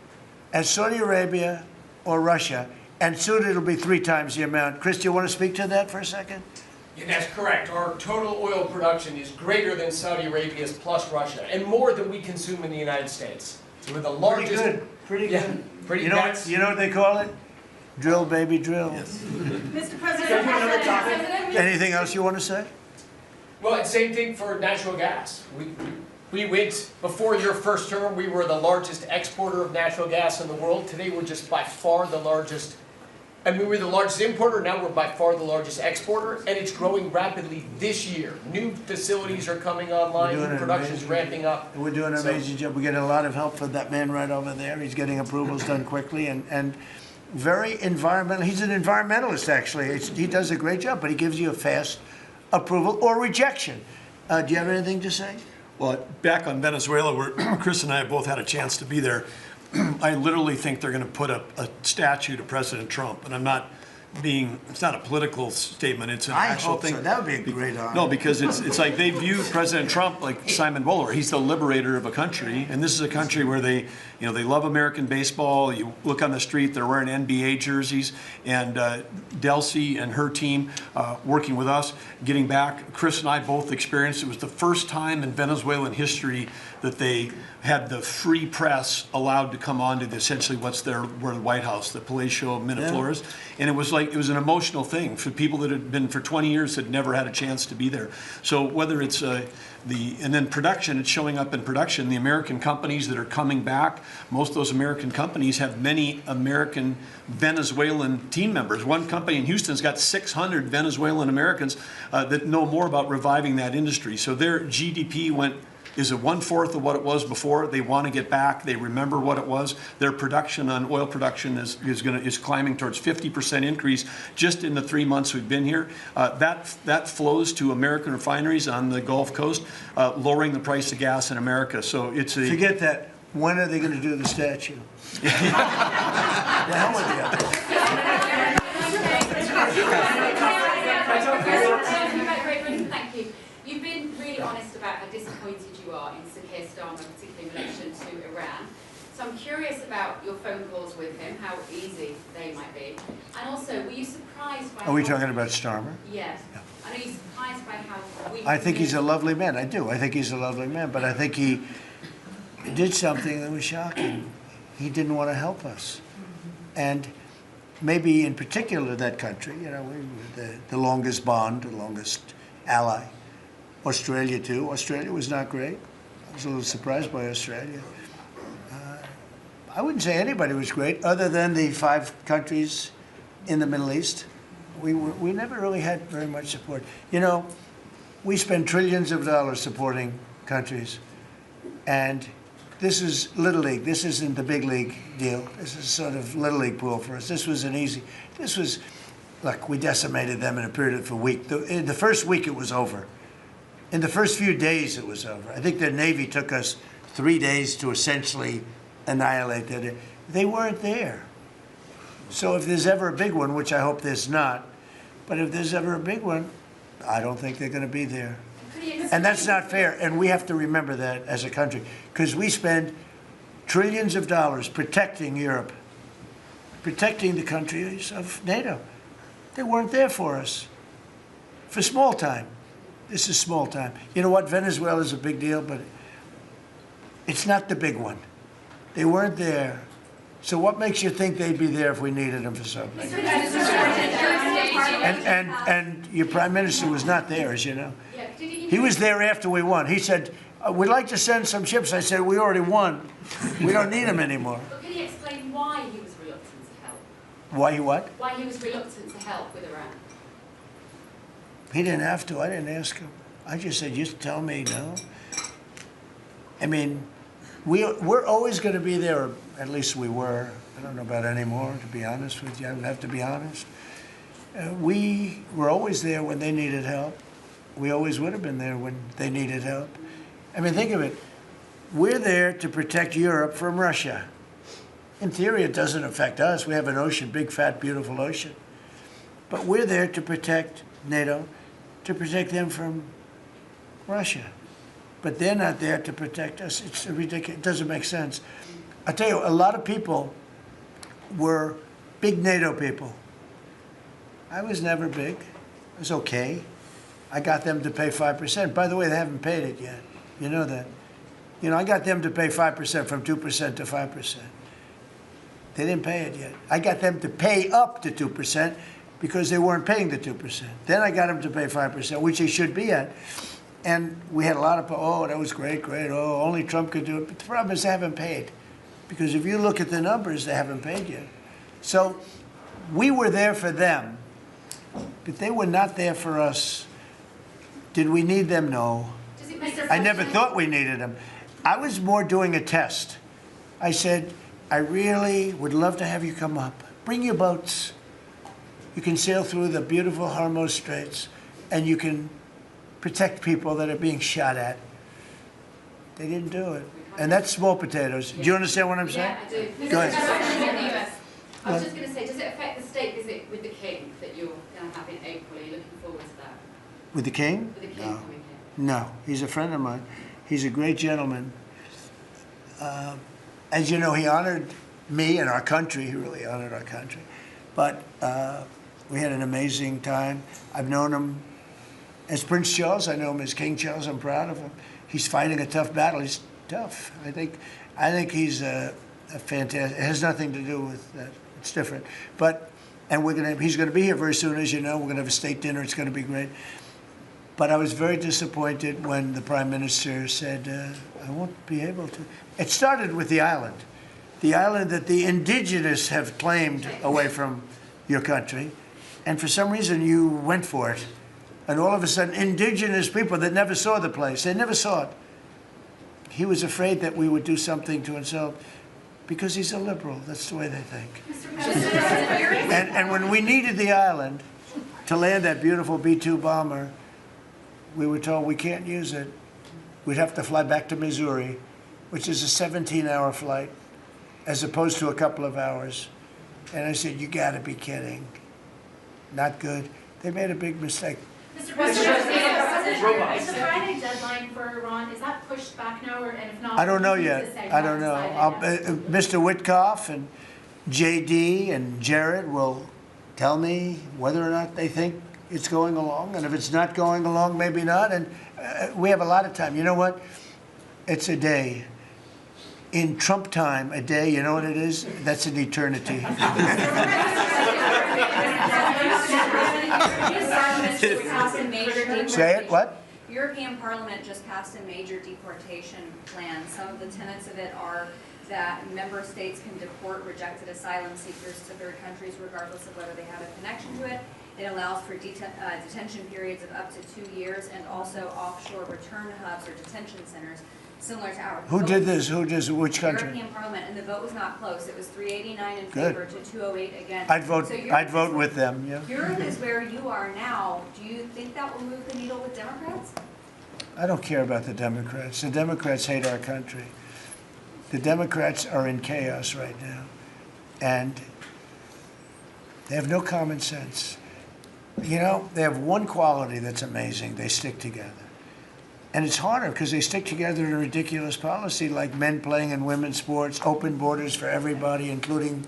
as Saudi Arabia or Russia, and soon it'll be 3 times the amount. Chris, do you want to speak to that for a second? Yeah, that's correct. Our total oil production is greater than Saudi Arabia's plus Russia, and more than we consume in the United States. So we're the largest. Pretty Yeah, good. pretty You know what they call it? Drill, baby, drill. Mr. President, Anything else you want to say? Well, and same thing for natural gas. We went, before your first term, we were the largest exporter of natural gas in the world. Today, we're just by far the largest. I mean, we're the largest importer, now we're by far the largest exporter, and it's growing rapidly this year. New facilities are coming online, new production's ramping up. We're doing an amazing job. We're getting a lot of help from that man right over there. He's getting approvals done quickly and very environmental. He's an environmentalist, actually. He does a great job, but he gives you a fast approval or rejection. Do you have anything to say? Well, back on Venezuela, where Chris and I both had a chance to be there, I literally think they're going to put up a statue to President Trump. And I'm not being, it's not a political statement, it's an actual thing. So. That would be a great honor. No, because it's like they view President Trump like Simon Bowler. He's the liberator of a country, and this is a country where they love American baseball. You look on the street, they're wearing NBA jerseys, and Delcy and her team working with us, getting back. Chris and I both experienced, it was the first time in Venezuelan history that they had the free press allowed to come on to essentially where the White House, the Palacio Miraflores, and it was an emotional thing for people that had been for 20 years had never had a chance to be there. So whether it's and then production, it's showing up in production. The American companies that are coming back, most of those American companies have many American Venezuelan team members. One company in Houston's got 600 Venezuelan Americans that know more about reviving that industry. So their GDP is a 1/4 of what it was before. They want to get back. They remember what it was. Their production on oil production is climbing towards 50% increase just in the 3 months we've been here. That flows to American refineries on the Gulf Coast, lowering the price of gas in America. So it's a Forget that. When are they going to do the statue? The hell with Thank you. You've been really honest about how disappointed you are in Sir Keir Starmer, particularly in relation to Iran. So I'm curious about your phone calls with him, how easy they might be. And also, were you surprised by... Are we talking about Starmer? Yes. And are you surprised by how weak... I think he's a lovely man. I do. I think he's a lovely man. But I think he did something that was shocking. He didn't want to help us. And maybe in particular that country, we were the longest bond, the longest ally. Australia too. Australia was not great. I was a little surprised by Australia. I wouldn't say anybody was great other than the 5 countries in the Middle East. We never really had very much support. We spend trillions of dollars supporting countries, and this is Little League. This isn't the big league deal. This is sort of Little League pool for us. Look, we decimated them in a period of a week. In the first week, it was over. In the first few days, it was over. I think the Navy took us 3 days to essentially annihilate that. They weren't there. So if there's ever a big one, which I hope there's not, but if there's ever a big one, I don't think they're going to be there. And that's not fair. And we have to remember that as a country, because we spend trillions of dollars protecting Europe, protecting the countries of NATO. They weren't there for us. For small time. This is small time. You know what? Venezuela is a big deal, but it's not the big one. They weren't there. So what makes you think they'd be there if we needed them for something? And your prime minister was not there, as you know. He was there after we won. He said, we'd like to send some ships. I said, we already won. We don't need them anymore. But can you explain why he was reluctant to help? Why he what? Why he was reluctant to help with Iran? He didn't have to. I didn't ask him. I just said, just tell me no. I mean, we're always going to be there, or at least we were. I don't know about anymore, to be honest with you. I would have to be honest. We were always there when they needed help. We always would have been there when they needed help. I mean, think of it. We're there to protect Europe from Russia. In theory, it doesn't affect us. We have an ocean, big, fat, beautiful ocean. But we're there to protect NATO, to protect them from Russia. But they're not there to protect us. It's ridiculous. It doesn't make sense. I tell you, a lot of people were big NATO people. I was never big. It was okay. I got them to pay 5%. By the way, they haven't paid it yet. You know that. You know, I got them to pay 5% from 2% to 5%. They didn't pay it yet. I got them to pay up to 2% because they weren't paying the 2%. Then I got them to pay 5%, which they should be at. And we had a lot of, oh, that was great, great. Oh, only Trump could do it. But the problem is they haven't paid. Because if you look at the numbers, they haven't paid yet. So we were there for them, but they were not there for us. Did we need them? No. I never thought we needed them. I was more doing a test. I said, I really would love to have you come up. Bring your boats. You can sail through the beautiful Hormuz Straits, and you can protect people that are being shot at. They didn't do it. And that's small potatoes. Do you understand what I'm saying? Yeah, I do. Go ahead. I was just going to say, does it affect the state visit with the King that you're going to have in April? Are you looking forward to that? With the King? With the King coming here? No, he's a friend of mine. He's a great gentleman. As you know, he honored me and our country. He really honored our country. But we had an amazing time. I've known him as Prince Charles. I know him as King Charles. I'm proud of him. He's fighting a tough battle. He's tough. I think he's a fantastic. It has nothing to do with that. It's different. But he's going to be here very soon, as you know. We're going to have a state dinner. It's going to be great. But I was very disappointed when the Prime Minister said, I won't be able to. It started with the island that the indigenous have claimed away from your country. And for some reason, you went for it. And all of a sudden, indigenous people that never saw the place, they never saw it. He was afraid that we would do something to insult, because he's a liberal. That's the way they think. And when we needed the island to land that beautiful B-2 bomber, we were told we can't use it. We'd have to fly back to Missouri, which is a 17-hour flight, as opposed to a couple of hours. And I said, you gotta be kidding. Not good. They made a big mistake. Mr. President, is the Friday deadline for Iran, is that pushed back now, and if not? I don't know yet. I don't know. Mr. Witkoff and JD and Jared will tell me whether or not they think it's going along. And if it's not going along, maybe not. And we have a lot of time. You know what? It's a day. In Trump time, a day, you know what it is? That's an eternity. Say it, what? European Parliament just passed a major deportation plan. Some of the tenets of it are that member states can deport rejected asylum seekers to third countries regardless of whether they have a connection to it. It allows for detention periods of up to 2 years, and also offshore return hubs or detention centers similar to ours. Who did this? Who does? Which country? European Parliament, and the vote was not close. It was 389 in Good. favor to 208 against. I'd vote. So I'd vote with them. Yeah. Europe is where you are now. Do you think that will move the needle with Democrats? I don't care about the Democrats. The Democrats hate our country. The Democrats are in chaos right now, and they have no common sense. You know, they have one quality that's amazing. They stick together. And it's harder because they stick together in a ridiculous policy like men playing in women's sports, open borders for everybody, including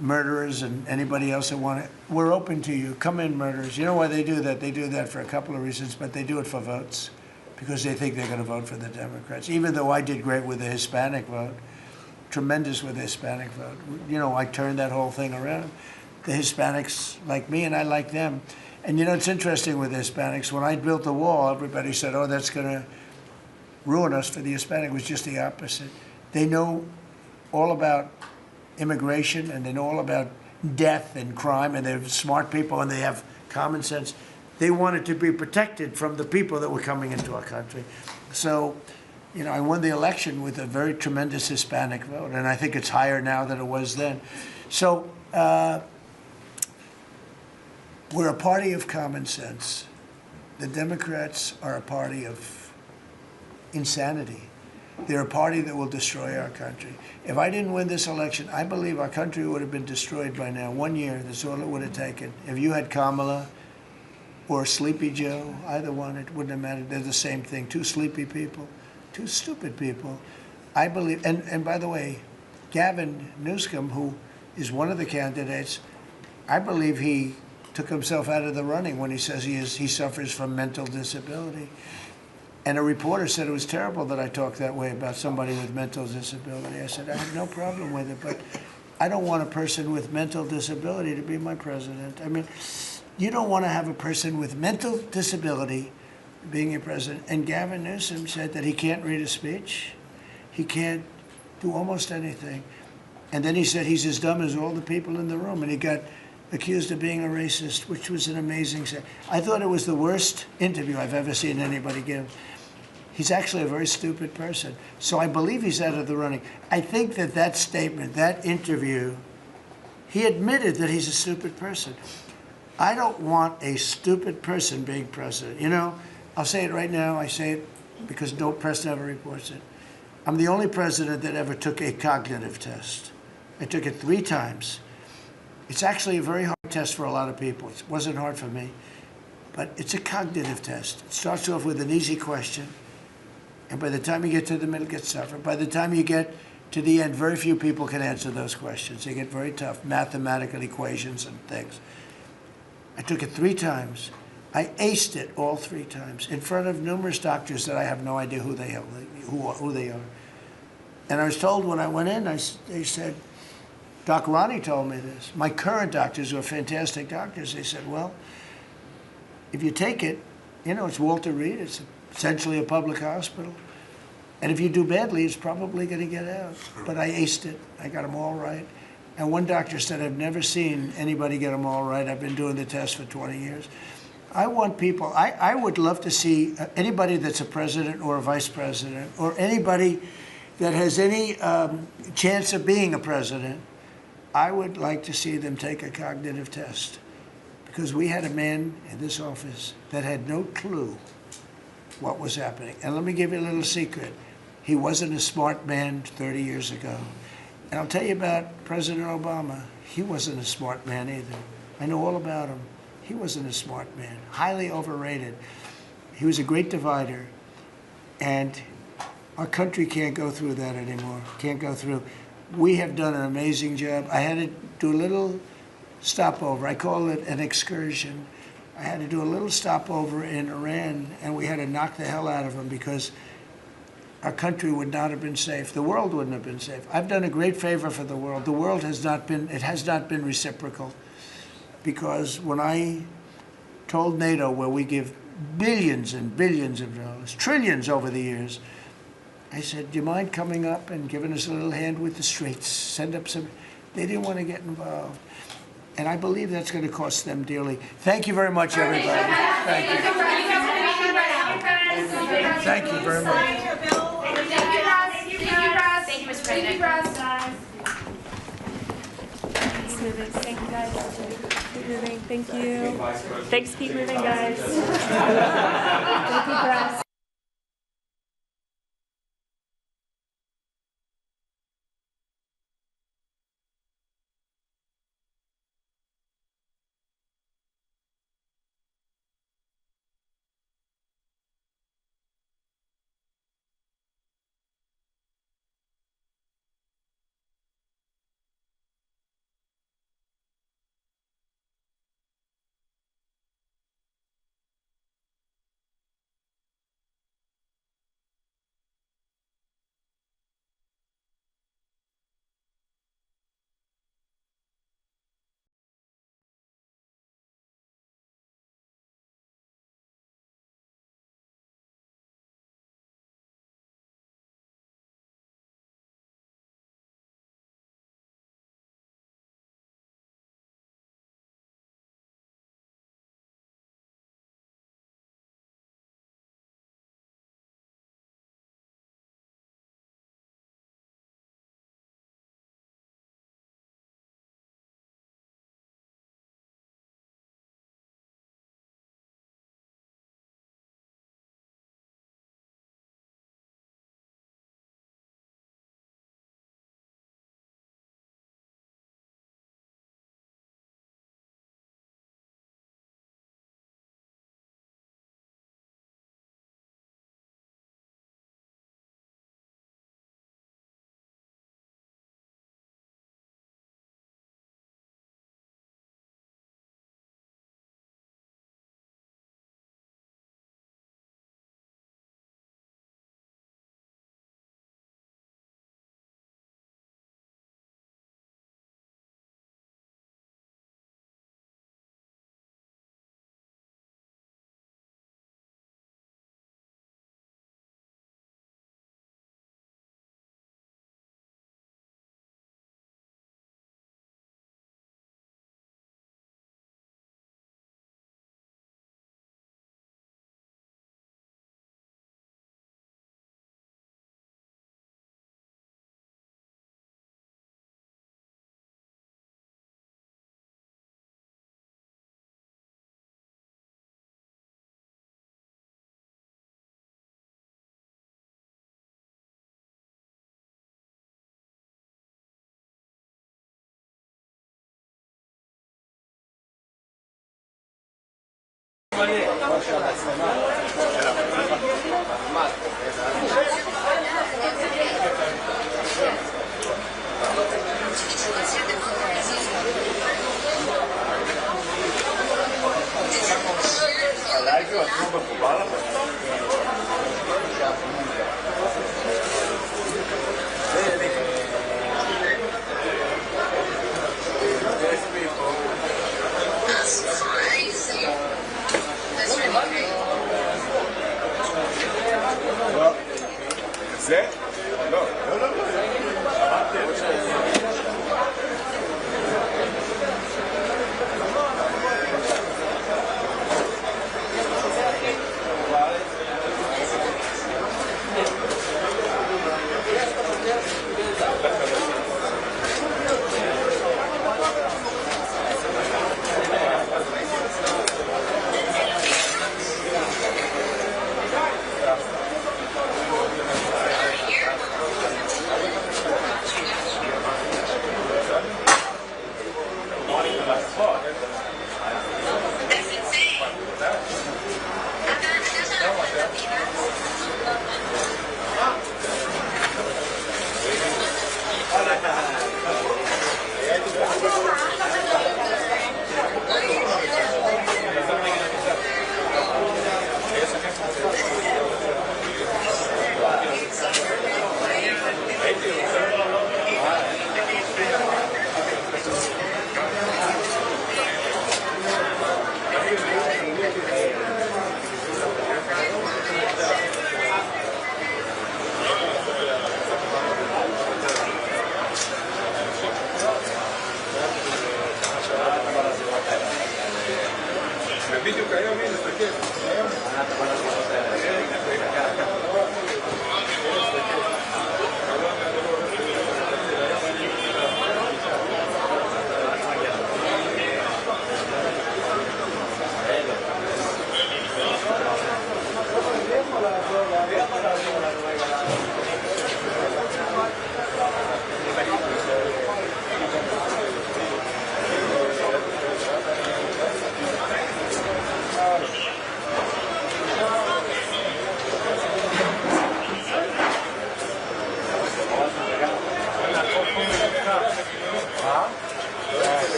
murderers and anybody else that want it. We're open to you. Come in, murderers. You know why they do that? They do that for a couple of reasons, but they do it for votes because they think they're going to vote for the Democrats. Even though I did great with the Hispanic vote, tremendous with the Hispanic vote. You know, I turned that whole thing around. The Hispanics like me and I like them. And you know, it's interesting with the Hispanics. When I built the wall, everybody said, oh, that's going to ruin us for the Hispanic. It was just the opposite. They know all about immigration, and they know all about death and crime, and they're smart people, and they have common sense. They wanted to be protected from the people that were coming into our country. So, you know, I won the election with a very tremendous Hispanic vote, and I think it's higher now than it was then. So, We're a party of common sense. The Democrats are a party of insanity. They're a party that will destroy our country. If I didn't win this election, I believe our country would have been destroyed by now. 1 year, that's all it would have taken. If you had Kamala or Sleepy Joe, either one, it wouldn't have mattered. They're the same thing. Two sleepy people, two stupid people. I believe, and by the way, Gavin Newsom, who is one of the candidates, I believe he took himself out of the running when he says he suffers from mental disability. And a reporter said it was terrible that I talked that way about somebody with mental disability. I said, I have no problem with it, but I don't want a person with mental disability to be my president. I mean, you don't want to have a person with mental disability being your president. And Gavin Newsom said that he can't read a speech. He can't do almost anything. And then he said he's as dumb as all the people in the room. And he got accused of being a racist, which was an amazing thing. I thought it was the worst interview I've ever seen anybody give. He's actually a very stupid person. So I believe he's out of the running. I think that that statement, that interview, he admitted that he's a stupid person. I don't want a stupid person being president. You know, I'll say it right now. I say it because no press never reports it. I'm the only president that ever took a cognitive test. I took it 3 times. It's actually a very hard test for a lot of people. It wasn't hard for me, but it's a cognitive test. It starts off with an easy question, and by the time you get to the middle, it gets tougher. By the time you get to the end, very few people can answer those questions. They get very tough, mathematical equations and things. I took it 3 times. I aced it all 3 times in front of numerous doctors that I have no idea who they are. And I was told when I went in, they said, Doc Ronnie told me this. My current doctors were fantastic doctors. They said, well, if you take it, you know, it's Walter Reed. It's essentially a public hospital. And if you do badly, it's probably going to get out. But I aced it. I got them all right. And one doctor said, I've never seen anybody get them all right. I've been doing the test for 20 years. I want people, I would love to see anybody that's a president or a vice president or anybody that has any chance of being a president, I would like to see them take a cognitive test, because we had a man in this office that had no clue what was happening. And let me give you a little secret. He wasn't a smart man 30 years ago. And I'll tell you about President Obama. He wasn't a smart man either. I know all about him. He wasn't a smart man, highly overrated. He was a great divider. And our country can't go through that anymore, can't go through. We have done an amazing job. I had to do a little stopover. I call it an excursion. I had to do a little stopover in Iran, and we had to knock the hell out of them because our country would not have been safe. The world wouldn't have been safe. I've done a great favor for the world. The world has not been reciprocal, because when I told NATO, where we give billions and billions of dollars, trillions over the years, I said, do you mind coming up and giving us a little hand with the streets? Send up some. They didn't want to get involved. And I believe that's going to cost them dearly. Thank you very much, everybody. Thank you. Thank you very much. Thank you, Mr. President. Keep moving. Thank you, guys. Keep moving. Thank you. Thanks. Keep moving, guys. Thank you, press.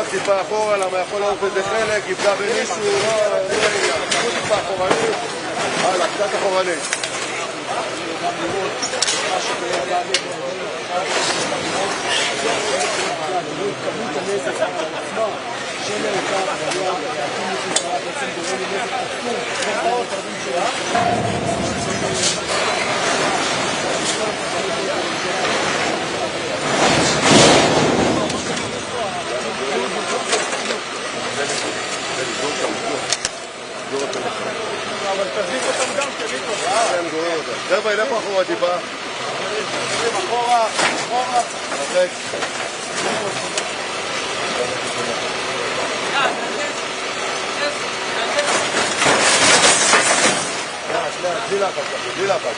רק טיפה אחורה, למה יכול לעוף איזה חלק, יפגע במישהו, לא עניין. טיפה אחורנית, הלאה, קצת אחורנית. אבל תזיק אותם גם, תזיק אותם. הם גוררים אותם. חבר'ה, לכו אחורה טיפה. אחורה, אחורה. אוקיי. בלי לחץ, בלי לחץ.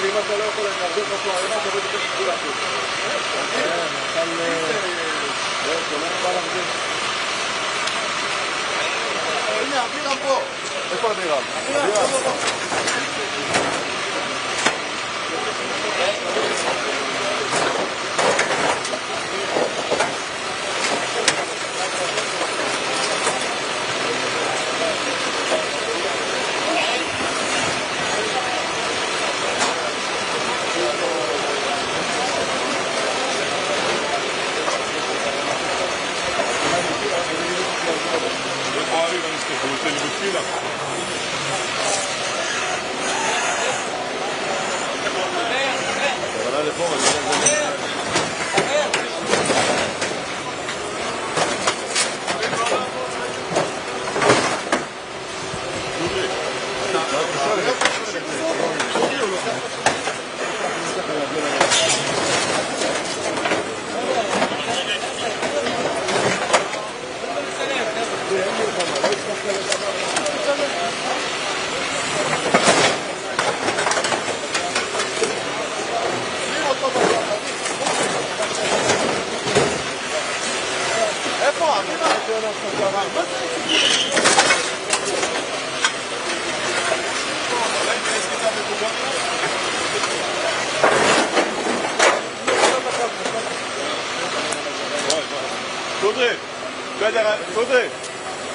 אם אתה לא יכול להרגיש לך פה העירה, אתה בטח תשכו להכיר. הנה, אבירם פה. איפה אבירם? אבירם.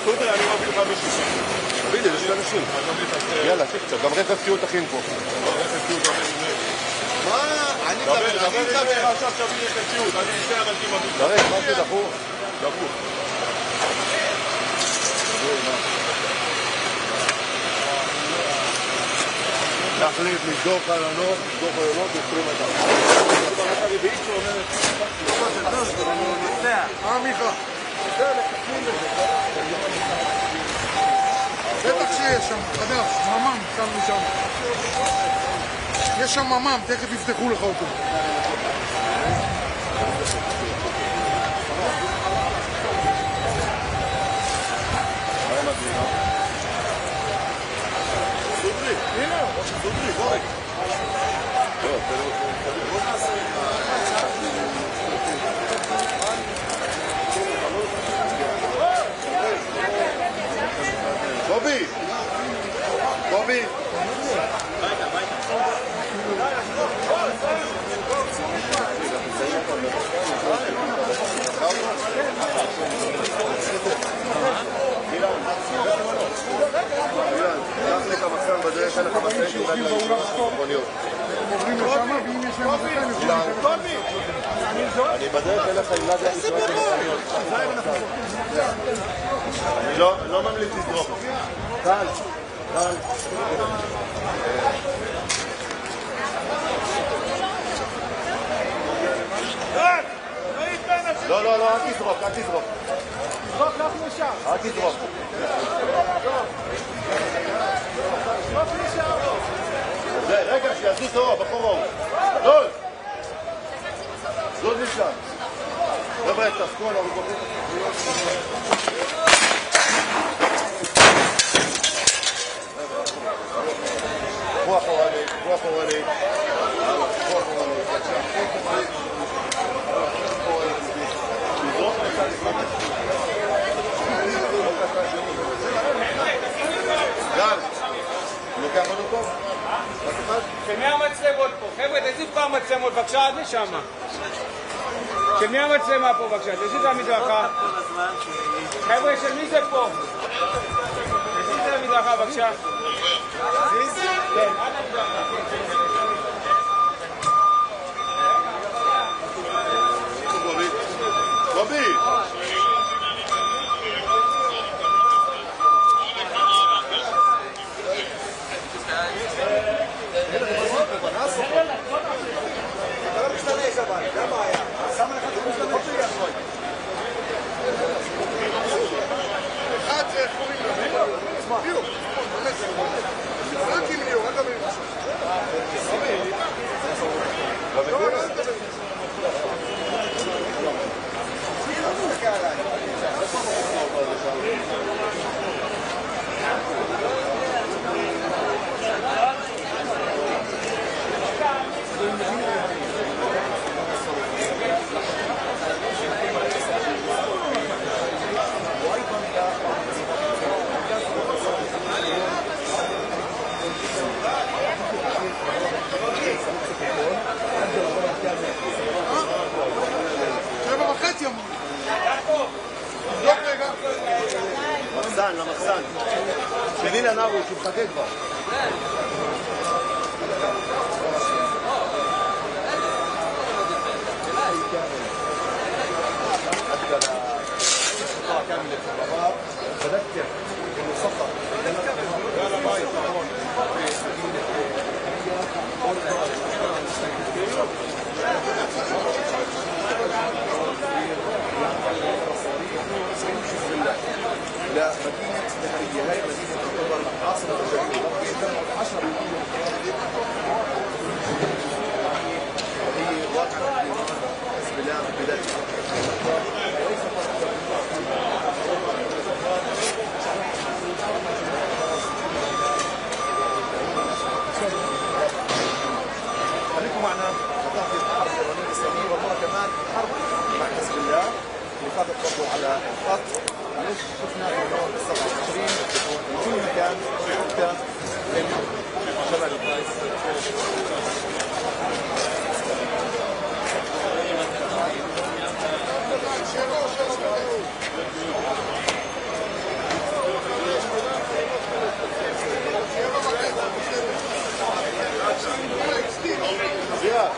סודרי, אני מביא לך מישהו. תביא לי, יש לי אנשים. יאללה, תקצר, גם רכב סיוט תכין פה. רכב סיוט תכין. מה? אני מדבר עכשיו שבי רכב סיוט, אני אשאר על כמעט. דרך, משהו דחוף. דחוף. להחליט, לסגור חלונות, לסגור חלונות, לסגור מטר. זה ברק הרביעית שאומרת, מיכה? זה לחכים לזה. בטח שיש שם, חדש, ממ"ם, שמנו שם. יש שם ממ"ם, תכף יפתחו לך אותו. הנה, סודרי, בואי. בובי! בובי! אני בדרך אליך עם נדיה נשמעת במכוניות. אני לא ממליץ לזרוק. קל, קל. לא, לא, לא, אל תזרוק, אל תזרוק. תזרוק, לא לשם. אל תזרוק. רגע, שיעשו סורה, בחור ההוא. לול! לול משם. חבר'ה, תעסקו, אנחנו בוחרים. רוח אורלי, רוח אורלי. רוח אורלי. תזרוק לצד לפני. גל, לוקח עוד אותו? של מי המצלמות פה? חבר'ה, תזיז פה המצלמות, בבקשה, עד לשם. של מי המצלמה פה, בבקשה? תזיז למדרכה. חבר'ה, של מי זה פה? תזיז למדרכה, בבקשה. כן, עד למדרכה. בובי! למחסן, למחסן. שני לנארו, שמחכה כבר. بذكر انه سقط لا مدينة نهرية هاي مدينة تعتبر عاصمة الجنوب الغربي تجمع 10 مليون هي واقعة حزب الله بلاد وليس خليكم معنا نتعطي الحرب الإيرانية الإسلامية والمرة كمان حرب مع حزب الله اللي فاتت برضه على الخط شفنا في اليوم 27 وكل مكان حتى من شمال القايس زياد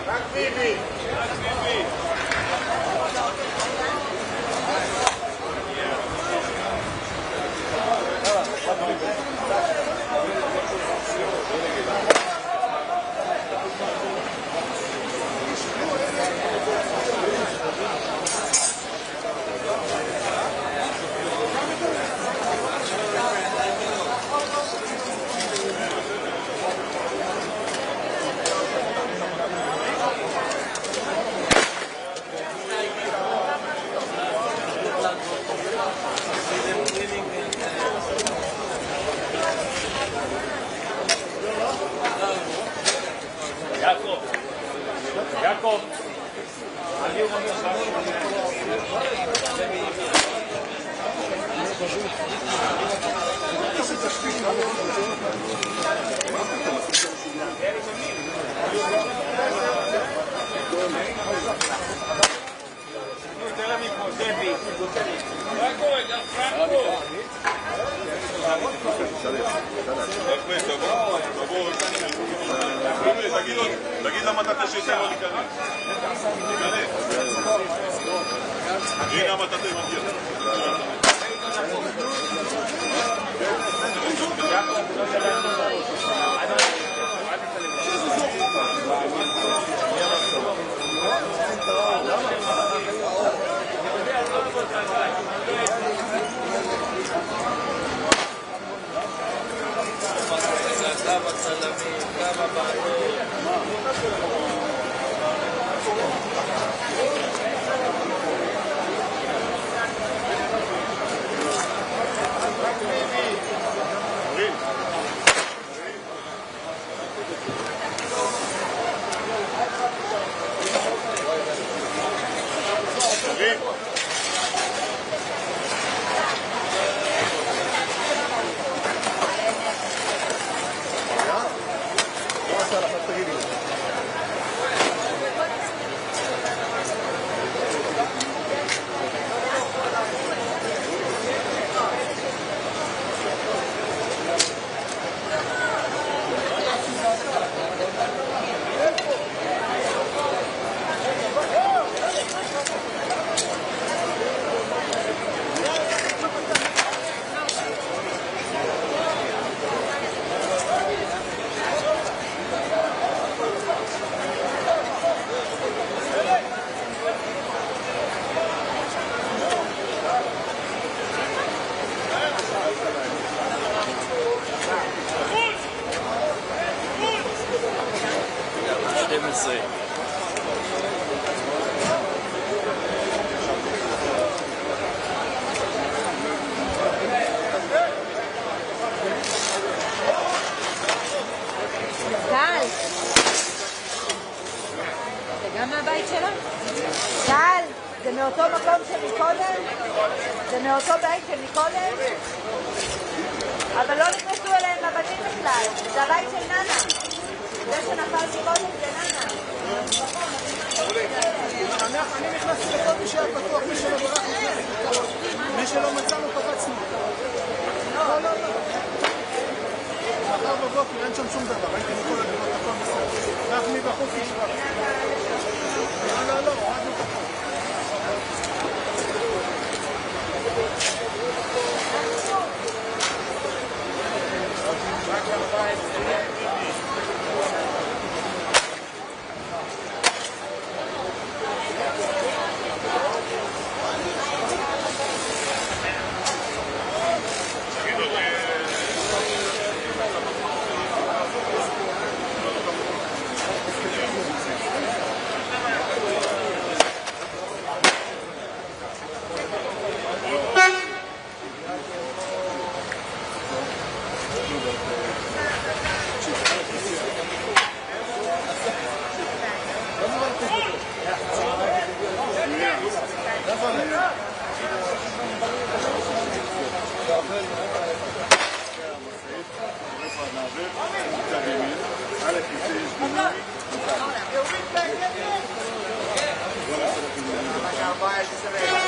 רק ביבי. יעקב. תגיד למה אתה תשאיר לו להיכנס. הנה המטאטה מגיע. טל, זה גם מהבית שלה? טל, זה מאותו מקום של מקודם? זה מאותו בית של מקודם? אבל לא נכנסו אליהם לבתים בכלל, זה הבית של ננה. זה שנפל מקודם זה ננה. אני נכנסתי לכל מי שהיה פתוח, מי שלא ברח נכנס. מי שלא מצאנו קפצנו. לא, לא, לא. מחר בבוקר אין שם שום דבר, הייתי מכל הדירות, הכל בסדר. רק מבחוץ נשרף. לא, לא, לא, הורדנו פחות. Vai,